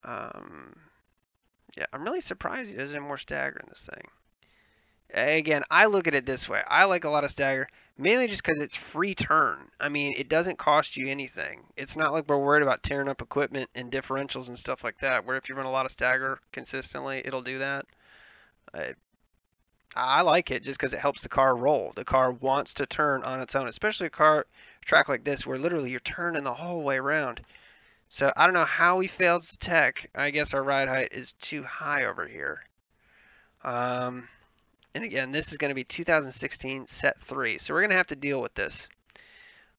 Yeah, I'm really surprised he doesn't have more stagger in this thing. Again, I look at it this way. I like a lot of stagger, mainly just because it's free turn. I mean, it doesn't cost you anything. It's not like we're worried about tearing up equipment and differentials and stuff like that, where if you run a lot of stagger consistently, it'll do that. I like it just because it helps the car roll. The car wants to turn on its own, especially a track like this where literally you're turning the whole way around. So I don't know how we failed tech. I guess our ride height is too high over here. And again, this is going to be 2016 set 3. So we're going to have to deal with this.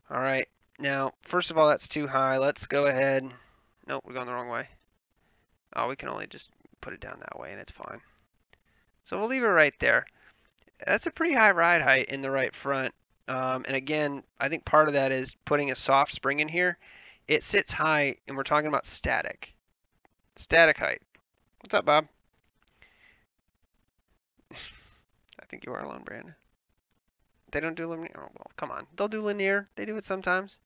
All right. Now, first of all, that's too high. Let's go ahead. Nope, we're going the wrong way. Oh, we can only just put it down that way and it's fine. So we'll leave it right there. That's a pretty high ride height in the right front. And again, I think part of that is putting a soft spring in here. It sits high, and we're talking about static. Static height. What's up, Bob? I think you are alone, Brandon. They don't do linear. Oh, well, come on. They'll do linear. They do it sometimes.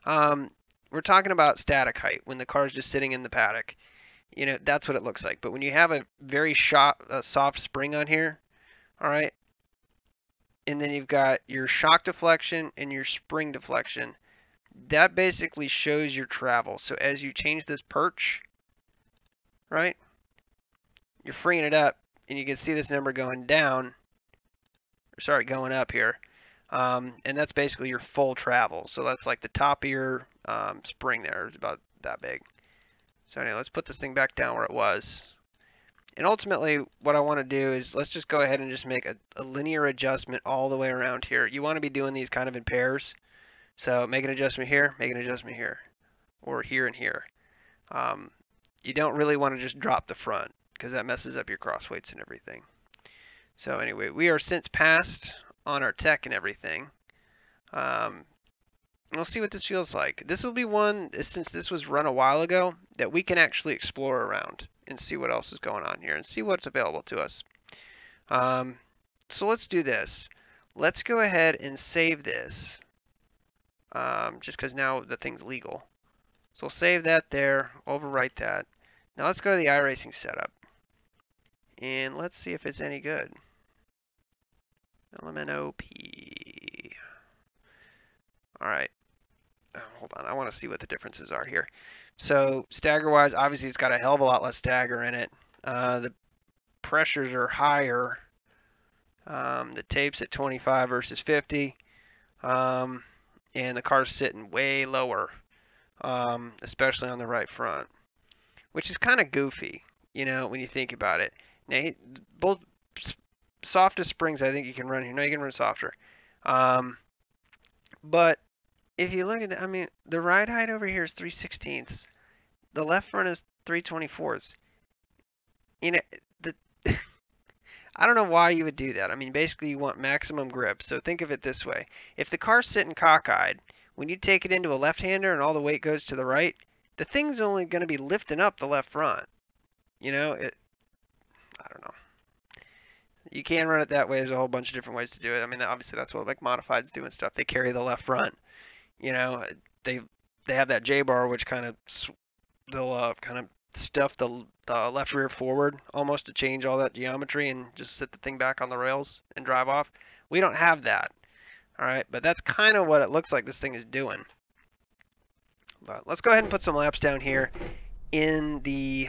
We're talking about static height when the car's just sitting in the paddock. You know, that's what it looks like. But when you have a very soft spring on here, all right, and then you've got your shock deflection and your spring deflection, that basically shows your travel. So as you change this perch, right, you're freeing it up, and you can see this number going down, or sorry, going up here. And that's basically your full travel. So that's like the top of your spring there. It's about that big. So anyway, let's put this thing back down where it was. And ultimately, what I want to do is let's just go ahead and just make a linear adjustment all the way around here. You want to be doing these kind of in pairs. So make an adjustment here, make an adjustment here, or here and here. You don't really want to just drop the front because that messes up your crossweights and everything. So anyway, we are since passed on our tech and everything. We'll see what this feels like. This will be one, since this was run a while ago, that we can actually explore around. and see what else is going on here and see what's available to us. So let's do this. Let's go ahead and save this, just because now the thing's legal. So we'll save that there, overwrite that. Now let's go to the iRacing setup, and let's see if it's any good. LMNOP. All right. Hold on, I want to see what the differences are here. So stagger-wise, obviously it's got a hell of a lot less stagger in it. The pressures are higher. The tape's at 25 versus 50. And the car's sitting way lower, especially on the right front, which is kind of goofy, you know, when you think about it. Now, both softest springs I think you can run here. No, you can run softer. But if you look at the, I mean, the ride height over here is 3/16. The left front is 3/24. You know, the I don't know why you would do that. I mean, basically you want maximum grip. So think of it this way. If the car's sitting cockeyed, when you take it into a left-hander and all the weight goes to the right, the thing's only going to be lifting up the left front. You know, I don't know. You can run it that way. There's a whole bunch of different ways to do it. I mean, obviously that's what like modifieds do and stuff. They carry the left front. You know, they have that J-bar which kind of they'll kind of stuff the left rear forward almost to change all that geometry and just sit the thing back on the rails and drive off. We don't have that. All right, but that's kind of what it looks like this thing is doing. But let's go ahead and put some laps down here in the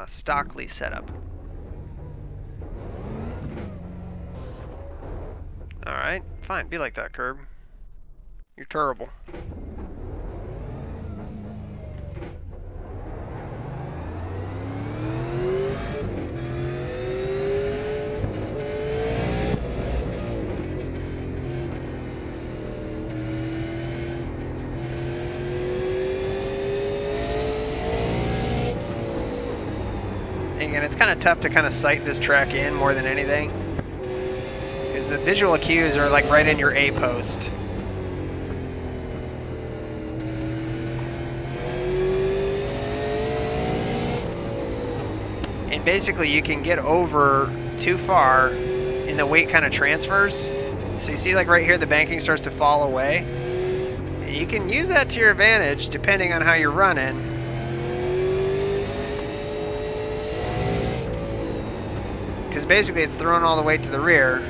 Stockley setup. All right, fine. Be like that, Curb. You're terrible. Again, it's kind of tough to kind of sight this track in more than anything, because the visual cues are like right in your A post. And basically you can get over too far and the weight kind of transfers. So you see like right here the banking starts to fall away. And you can use that to your advantage depending on how you're running. Because basically it's throwing all the weight to the rear.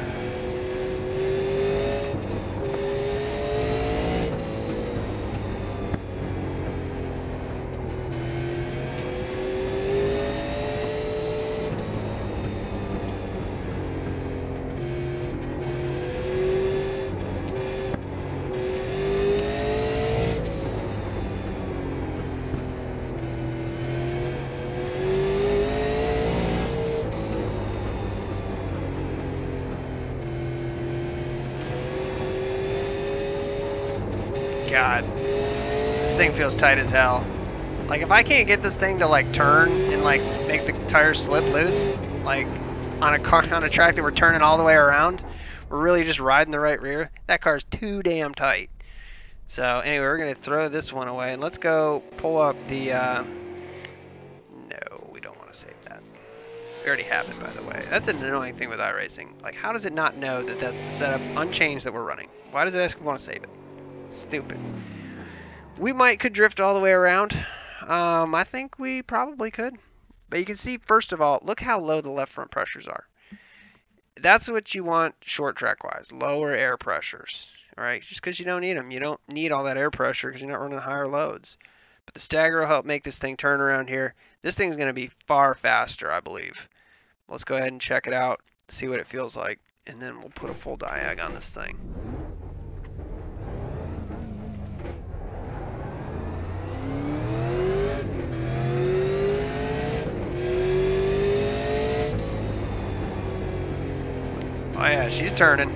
God, this thing feels tight as hell. Like if I can't get this thing to like turn and like make the tires slip loose, like on a track that we're turning all the way around, we're really just riding the right rear. That car's too damn tight. So anyway, we're gonna throw this one away and let's go pull up the. No, we don't want to save that. We already have it, by the way. That's an annoying thing with iRacing. Like, how does it not know that that's the setup unchanged that we're running? Why does it ask if we want to save it? Stupid. We could drift all the way around. I think we probably could. But you can see, first of all, look how low the left front pressures are. That's what you want short track wise, lower air pressures. All right, just because you don't need them. You don't need all that air pressure because you're not running higher loads. But the stagger will help make this thing turn around here. This thing's going to be far faster, I believe. Let's go ahead and check it out, see what it feels like, and then we'll put a full diag on this thing. Oh yeah, she's turning.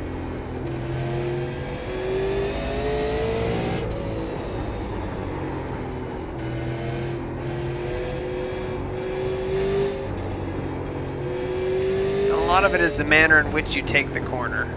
And a lot of it is the manner in which you take the corner.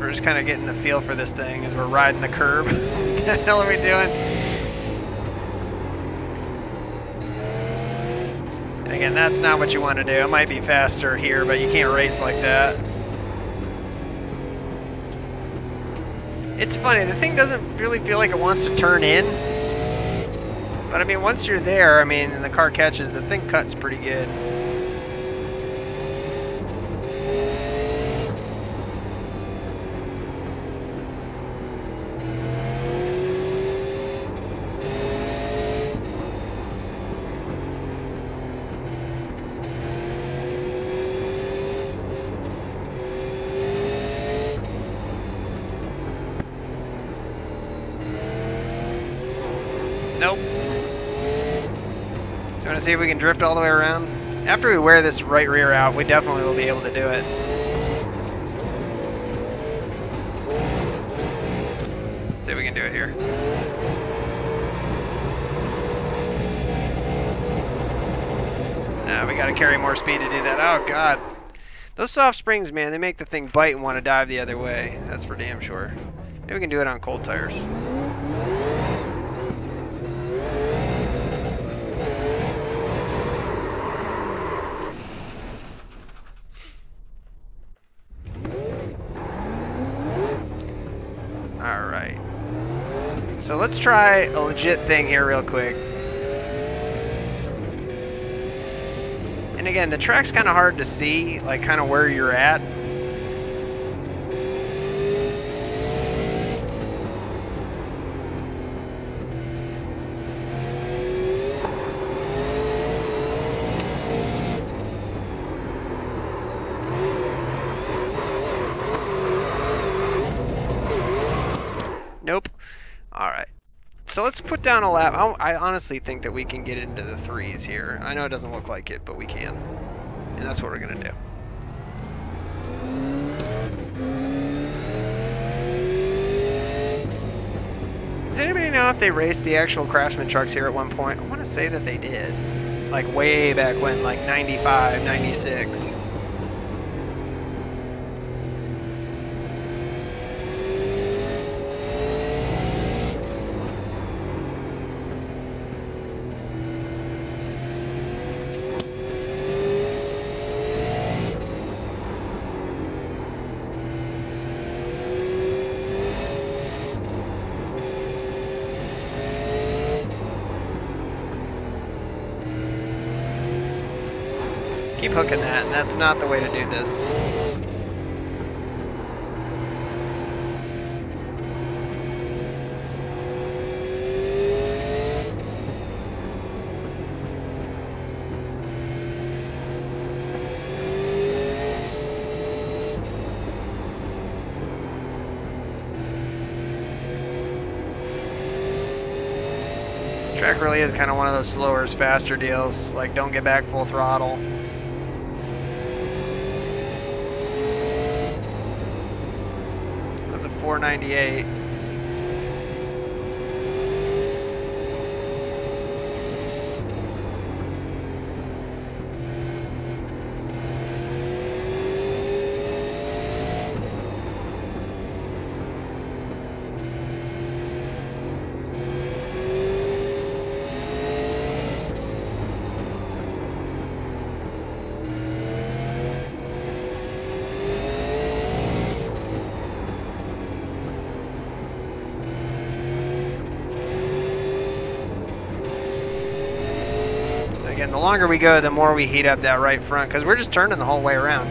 We're just kind of getting the feel for this thing as we're riding the curb. What the hell are we doing? And again, that's not what you want to do. It might be faster here, but you can't race like that. It's funny, the thing doesn't really feel like it wants to turn in. But I mean, once you're there, I mean, and the car catches, the thing cuts pretty good. Nope. So want to see if we can drift all the way around? After we wear this right rear out, we definitely will be able to do it. See if we can do it here. Nah, we got to carry more speed to do that. Oh, God. Those soft springs, man, they make the thing bite and want to dive the other way. That's for damn sure. Maybe we can do it on cold tires. Alright. So let's try a legit thing here real quick. And again, the track's kind of hard to see, like kind of where you're at. Nope. Alright. So let's put down a lap. I honestly think that we can get into the threes here. I know it doesn't look like it, but we can. And that's what we're going to do. Does anybody know if they raced the actual Craftsman trucks here at one point? I want to say that they did. Like way back when, like 95, 96. Keep hooking that, and that's not the way to do this. Track really is kind of one of those slower is faster deals, like don't get back full throttle. That's a 498. Again, the longer we go, the more we heat up that right front, because we're just turning the whole way around.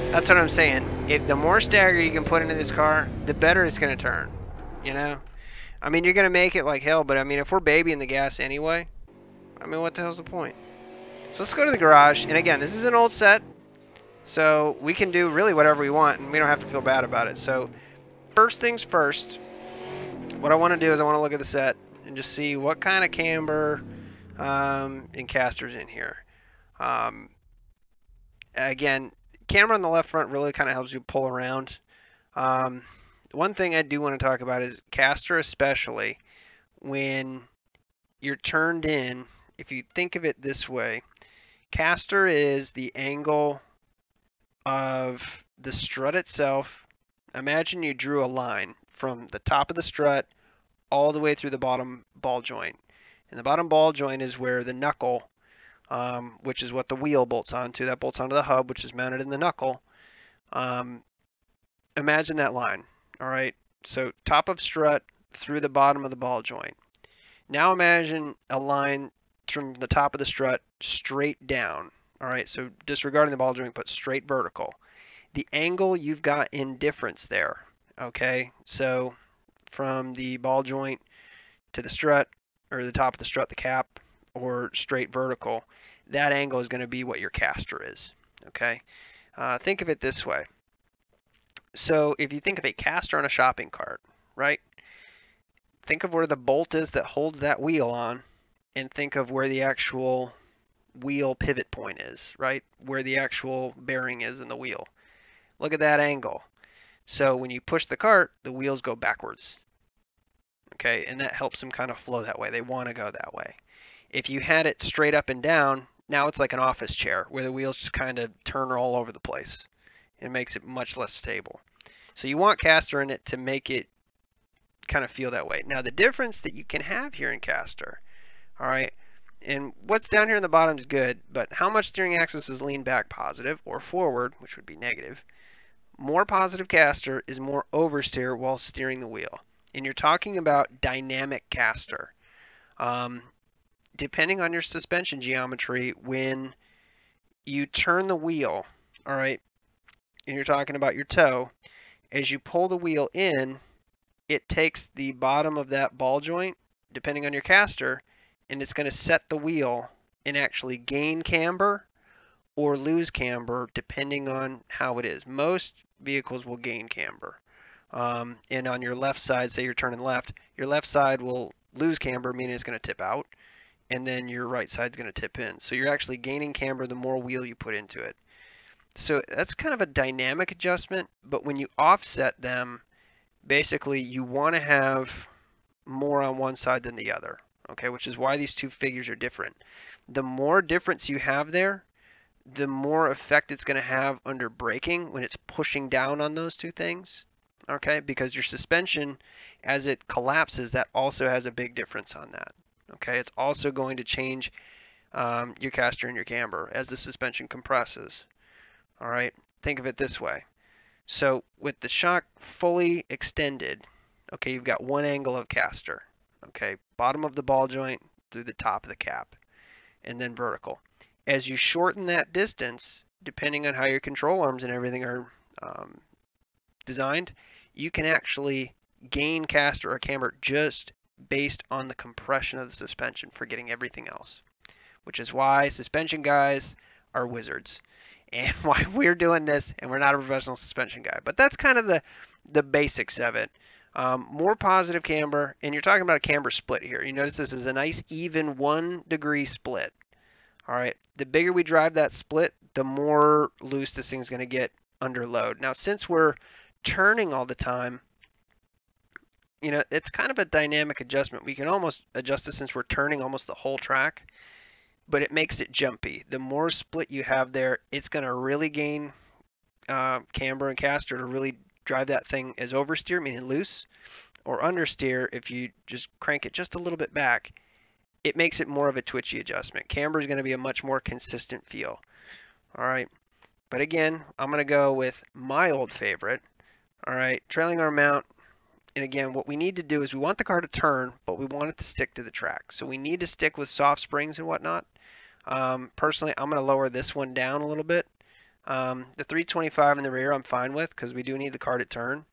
That's what I'm saying. The more stagger you can put into this car, the better it's going to turn. You know? I mean, you're going to make it like hell, but I mean, if we're babying the gas anyway, I mean, what the hell's the point? So let's go to the garage. And again, this is an old set, so we can do really whatever we want, and we don't have to feel bad about it. So first things first, what I want to do is I want to look at the set and just see what kind of camber and casters in here. Again, camera on the left front really kind of helps you pull around. One thing I do want to talk about is caster, especially when you're turned in. If you think of it this way, caster is the angle of the strut itself Imagine you drew a line from the top of the strut all the way through the bottom ball joint. And the bottom ball joint is where the knuckle, which is what the wheel bolts onto, that bolts onto the hub, which is mounted in the knuckle. Um, Imagine that line. All right. So top of strut through the bottom of the ball joint. Now imagine a line from the top of the strut straight down. All right. So disregarding the ball joint, but straight vertical. The angle you've got in difference there. Okay. So from the ball joint to the strut, or the top of the strut, the cap, or straight vertical, that angle is going to be what your caster is. Okay. Think of it this way. So if you think of a caster on a shopping cart, right? Think of where the bolt is that holds that wheel on, and think of where the actual wheel pivot point is, right? Where the actual bearing is in the wheel. Look at that angle. So when you push the cart, the wheels go backwards. Okay, and that helps them kind of flow that way. They want to go that way. If you had it straight up and down, now it's like an office chair where the wheels just kind of turn all over the place. It makes it much less stable. So you want caster in it to make it kind of feel that way. Now the difference that you can have here in caster, all right, and what's down here in the bottom is good, but how much steering axis is lean back, positive, or forward, which would be negative. More positive caster is more oversteer while steering the wheel. And you're talking about dynamic caster. Depending on your suspension geometry, when you turn the wheel, all right, and you're talking about your toe, as you pull the wheel in, it takes the bottom of that ball joint, depending on your caster, and it's going to set the wheel and actually gain camber or lose camber depending on how it is. Most vehicles will gain camber. And on your left side, say you're turning left, your left side will lose camber, meaning it's going to tip out, and then your right side's going to tip in. So you're actually gaining camber the more wheel you put into it. So that's kind of a dynamic adjustment, but when you offset them, basically you want to have more on one side than the other, okay, which is why these two figures are different. The more difference you have there, the more effect it's going to have under braking when it's pushing down on those two things, okay, because your suspension, as it collapses, that also has a big difference on that, okay. It's also going to change your caster and your camber as the suspension compresses. All right, think of it this way. So with the shock fully extended, okay, you've got one angle of caster, okay, bottom of the ball joint through the top of the cap, and then vertical. As you shorten that distance, depending on how your control arms and everything are designed, you can actually gain caster or camber just based on the compression of the suspension, forgetting everything else, which is why suspension guys are wizards. And why we're doing this, and we're not a professional suspension guy. But that's kind of the basics of it. More positive camber, and you're talking about a camber split here. You notice this is a nice even 1 degree split. All right, the bigger we drive that split, the more loose this thing's going to get under load. Now, since we're turning all the time, you know, it's kind of a dynamic adjustment. We can almost adjust it since we're turning almost the whole track, but it makes it jumpy. The more split you have there, it's going to really gain camber and caster to really drive that thing as oversteer, meaning loose, or understeer if you just crank it just a little bit back. It makes it more of a twitchy adjustment. Camber is going to be a much more consistent feel. All right, but again, I'm going to go with my old favorite. All right, trailing arm mount. And again, what we need to do is we want the car to turn, but we want it to stick to the track. So we need to stick with soft springs and whatnot. Personally, I'm going to lower this one down a little bit. The 325 in the rear I'm fine with because we do need the car to turn,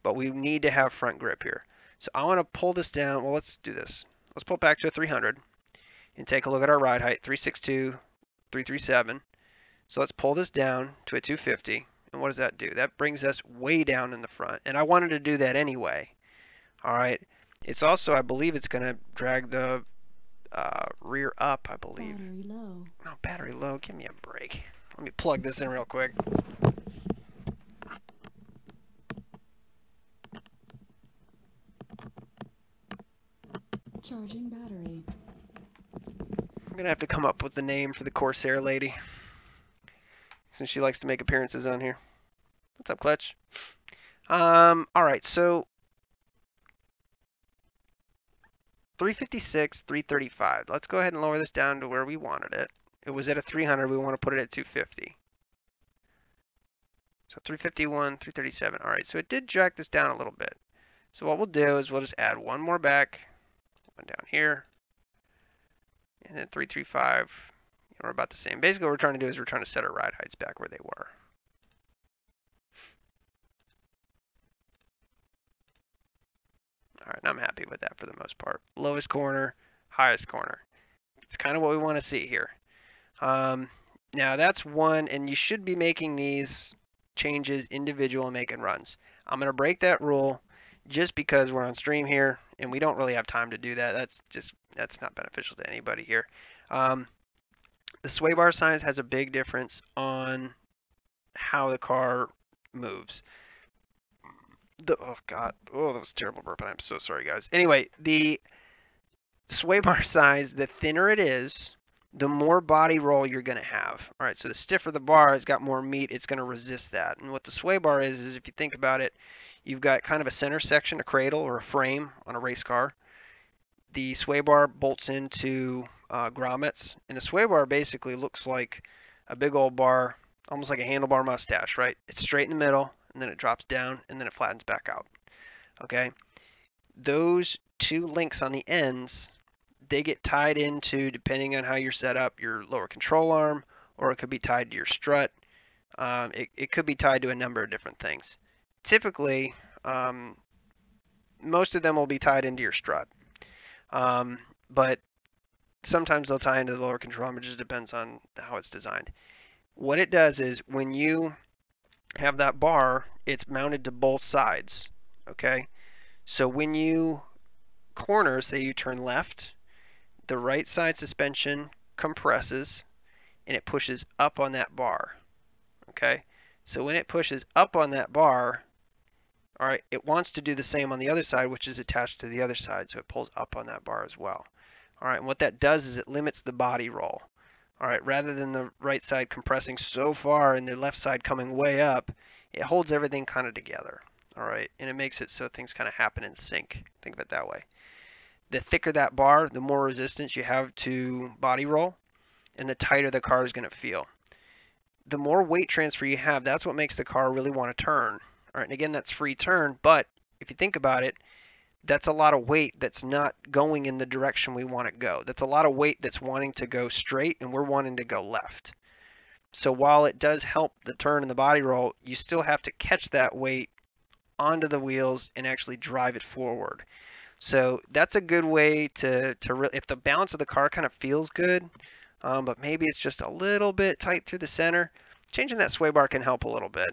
but we need to have front grip here. So I want to pull this down. Well, let's do this. Let's pull it back to a 300 and take a look at our ride height, 362, 337. So let's pull this down to a 250. And what does that do? That brings us way down in the front. And I wanted to do that anyway. All right. It's also, I believe it's going to drag the rear up, I believe. Battery low. Oh, battery low. Give me a break. Let me plug this in real quick. Charging battery. I'm going to have to come up with the name for the Corsair lady, since she likes to make appearances on here. What's up, Clutch? All right, so 356, 335. Let's go ahead and lower this down to where we wanted it. It was at a 300. We want to put it at 250. So 351, 337. All right, so it did jack this down a little bit. So what we'll do is we'll just add one more back, one down here, and then 335. We're about the same. Basically, what we're trying to do is we're trying to set our ride heights back where they were. All right, and I'm happy with that for the most part. Lowest corner, highest corner. It's kind of what we want to see here. Now that's one, and you should be making these changes individual and making runs. I'm going to break that rule just because we're on stream here and we don't really have time to do that. That's not beneficial to anybody here. The sway bar size has a big difference on how the car moves. Oh God, oh that was a terrible burp, and I'm so sorry, guys. Anyway, the sway bar size, the thinner it is, the more body roll you're going to have. All right, so the stiffer the bar, it's got more meat, it's going to resist that. And what the sway bar is if you think about it, you've got kind of a center section, a cradle or a frame on a race car. The sway bar bolts into grommets, and the sway bar basically looks like a big old bar, almost like a handlebar mustache, right? It's straight in the middle, and then it drops down, and then it flattens back out. Okay? Those two links on the ends, they get tied into, depending on how you're set up, your lower control arm, or it could be tied to your strut. It could be tied to a number of different things. Typically, most of them will be tied into your strut. But sometimes they'll tie into the lower control arm. It just depends on how it's designed. What it does is when you have that bar, it's mounted to both sides. Okay? So when you corner, say you turn left, the right side suspension compresses and it pushes up on that bar. Okay? So when it pushes up on that bar, all right, it wants to do the same on the other side, which is attached to the other side, so it pulls up on that bar as well. All right, and what that does is it limits the body roll. All right, rather than the right side compressing so far and the left side coming way up, it holds everything kind of together. All right, and it makes it so things kind of happen in sync. Think of it that way. The thicker that bar, the more resistance you have to body roll, and the tighter the car is going to feel. The more weight transfer you have, that's what makes the car really want to turn. All right, and again, that's free turn, but if you think about it, that's a lot of weight that's not going in the direction we want to go. That's a lot of weight that's wanting to go straight, and we're wanting to go left. So while it does help the turn and the body roll, you still have to catch that weight onto the wheels and actually drive it forward. So that's a good way to if the balance of the car kind of feels good, but maybe it's just a little bit tight through the center, changing that sway bar can help a little bit.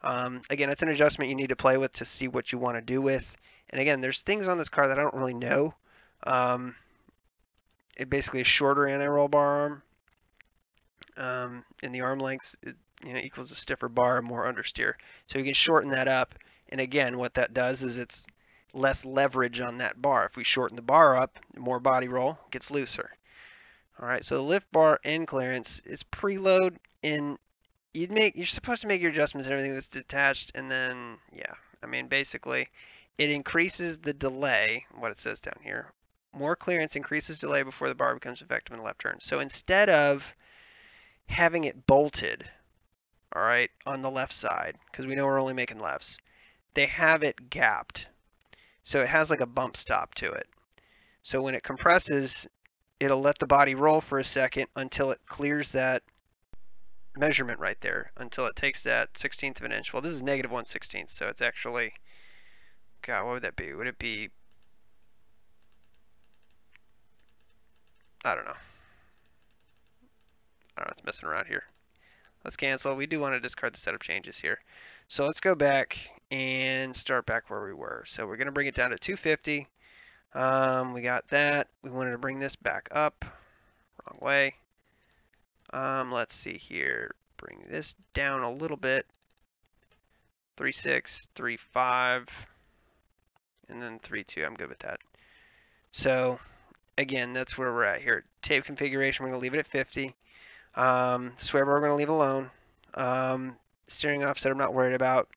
Again, it's an adjustment you need to play with to see what you want to do with. And again, there's things on this car that I don't really know. It basically is shorter anti-roll bar arm, and the arm length equals a stiffer bar, more understeer. So you can shorten that up. And again, what that does is it's less leverage on that bar. If we shorten the bar up, more body roll, gets looser. All right, so the lift bar end clearance is preload, and you're supposed to make your adjustments and everything that's detached, and then yeah, I mean basically it increases the delay, what it says down here. More clearance increases delay before the bar becomes effective in the left turn. So instead of having it bolted, all right, on the left side, because we know we're only making lefts, they have it gapped. So it has like a bump stop to it. So when it compresses, it'll let the body roll for a second until it clears that measurement right there, until it takes that 1/16 of an inch. Well, this is negative 1/16, so it's actually, God, what would that be? Would it be, I don't know. I don't know, it's messing around here. Let's cancel. We do want to discard the setup changes here. So let's go back and start back where we were. So we're going to bring it down to 250. We got that. We wanted to bring this back up. Wrong way. Let's see here. Bring this down a little bit. 3.6, 3.5, and then 3.2. I'm good with that. So again, that's where we're at here. Tape configuration, we're going to leave it at 50. Sway bar we're going to leave alone. Steering offset I'm not worried about.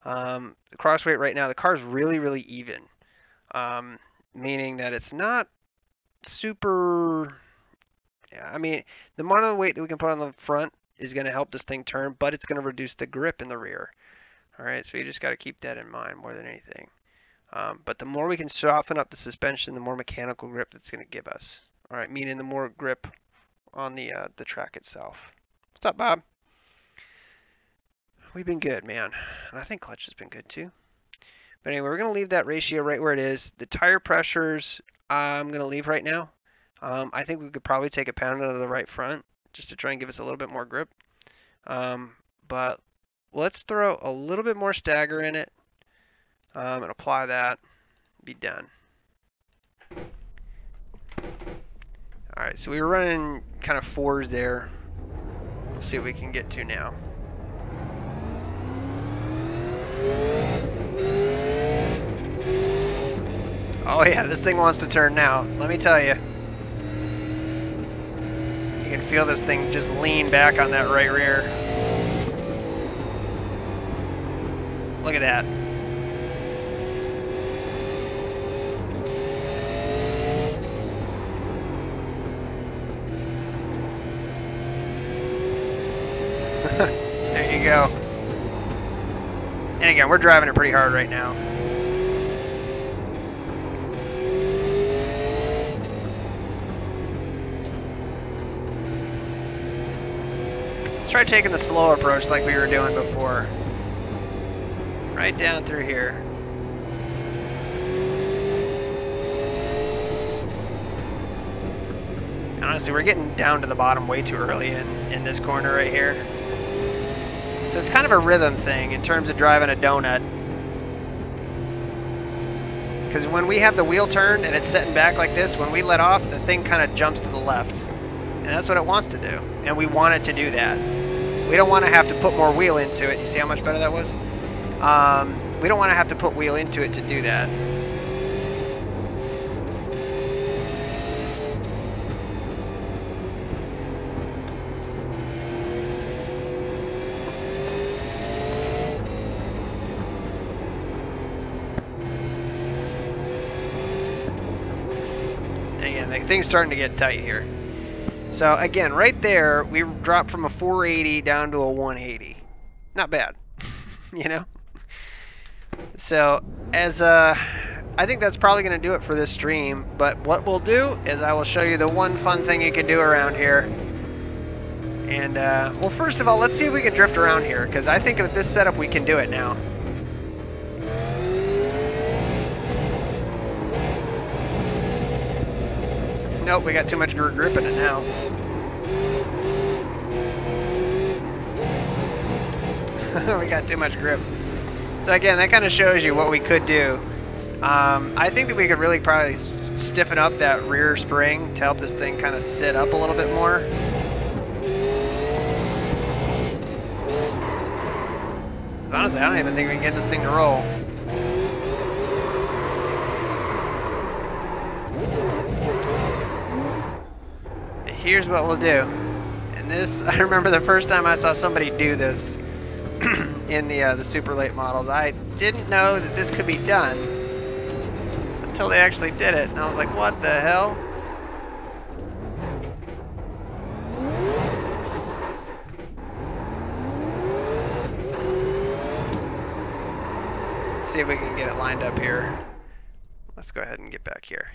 The cross weight right now, the car is really, really even, meaning that it's not super. I mean, the amount of weight that we can put on the front is going to help this thing turn, but it's going to reduce the grip in the rear. All right, so you just got to keep that in mind more than anything. But the more we can soften up the suspension, the more mechanical grip that's going to give us. All right, meaning the more grip on the track itself. What's up, Bob? We've been good, man. And I think clutch has been good too. But anyway, we're going to leave that ratio right where it is. The tire pressures, I'm going to leave right now. I think we could probably take a pound out of the right front just to try and give us a little bit more grip. But let's throw a little bit more stagger in it and apply that. Be done. All right, so we were running kind of fours there. Let's see what we can get to now. Oh yeah, this thing wants to turn now. Let me tell you. You can feel this thing just lean back on that right rear. Look at that. There you go. And again, we're driving it pretty hard right now. Let's try taking the slow approach like we were doing before. Right down through here. Honestly, we're getting down to the bottom way too early in this corner right here. So it's kind of a rhythm thing in terms of driving a donut. Because when we have the wheel turned and it's setting back like this, when we let off, the thing kind of jumps to the left. And that's what it wants to do. And we want it to do that. We don't want to have to put more wheel into it. You see how much better that was? We don't want to have to put wheel into it to do that. Again, the thing's starting to get tight here. So again, right there, we dropped from a 480 down to a 180. Not bad, you know? So as I think that's probably going to do it for this stream, but what we'll do is I will show you the one fun thing you can do around here. And well, first of all, let's see if we can drift around here, because I think with this setup we can do it now. Nope, we got too much grip in it now. We got too much grip. So again, that kind of shows you what we could do. I think that we could really probably stiffen up that rear spring to help this thing kind of sit up a little bit more. Honestly, I don't even think we can get this thing to roll. Here's what we'll do. And this, I remember the first time I saw somebody do this in the super late models. I didn't know that this could be done until they actually did it, and I was like, what the hell? Let's see if we can get it lined up here. Let's go ahead and get back here.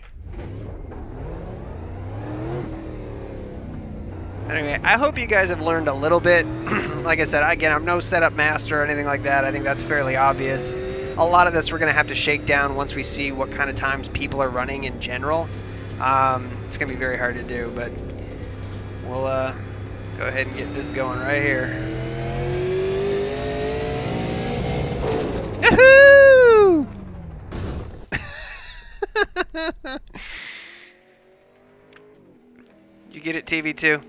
Anyway, I hope you guys have learned a little bit. Like I said, again, I'm no setup master or anything like that. I think that's fairly obvious. A lot of this we're going to have to shake down once we see what kind of times people are running in general. It's going to be very hard to do, but we'll go ahead and get this going right here. Yahoo! You get it, TV2?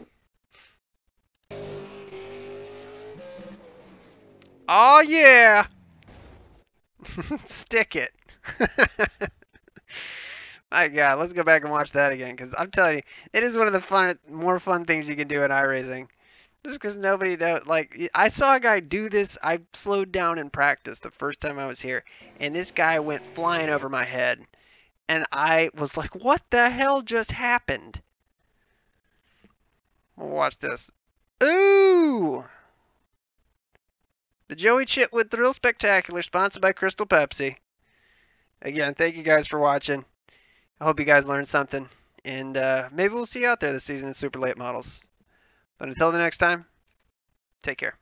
Oh yeah! Stick it. My God, let's go back and watch that again, because I'm telling you, it is one of the more fun things you can do in iRacing. Just because nobody knows. Like, I saw a guy do this. I slowed down in practice the first time I was here, and this guy went flying over my head. And I was like, what the hell just happened? We'll watch this. Ooh! The Joey Chitwood Thrill Spectacular, sponsored by Crystal Pepsi. Again, thank you guys for watching. I hope you guys learned something. And maybe we'll see you out there this season in Super Late Models. But until the next time, take care.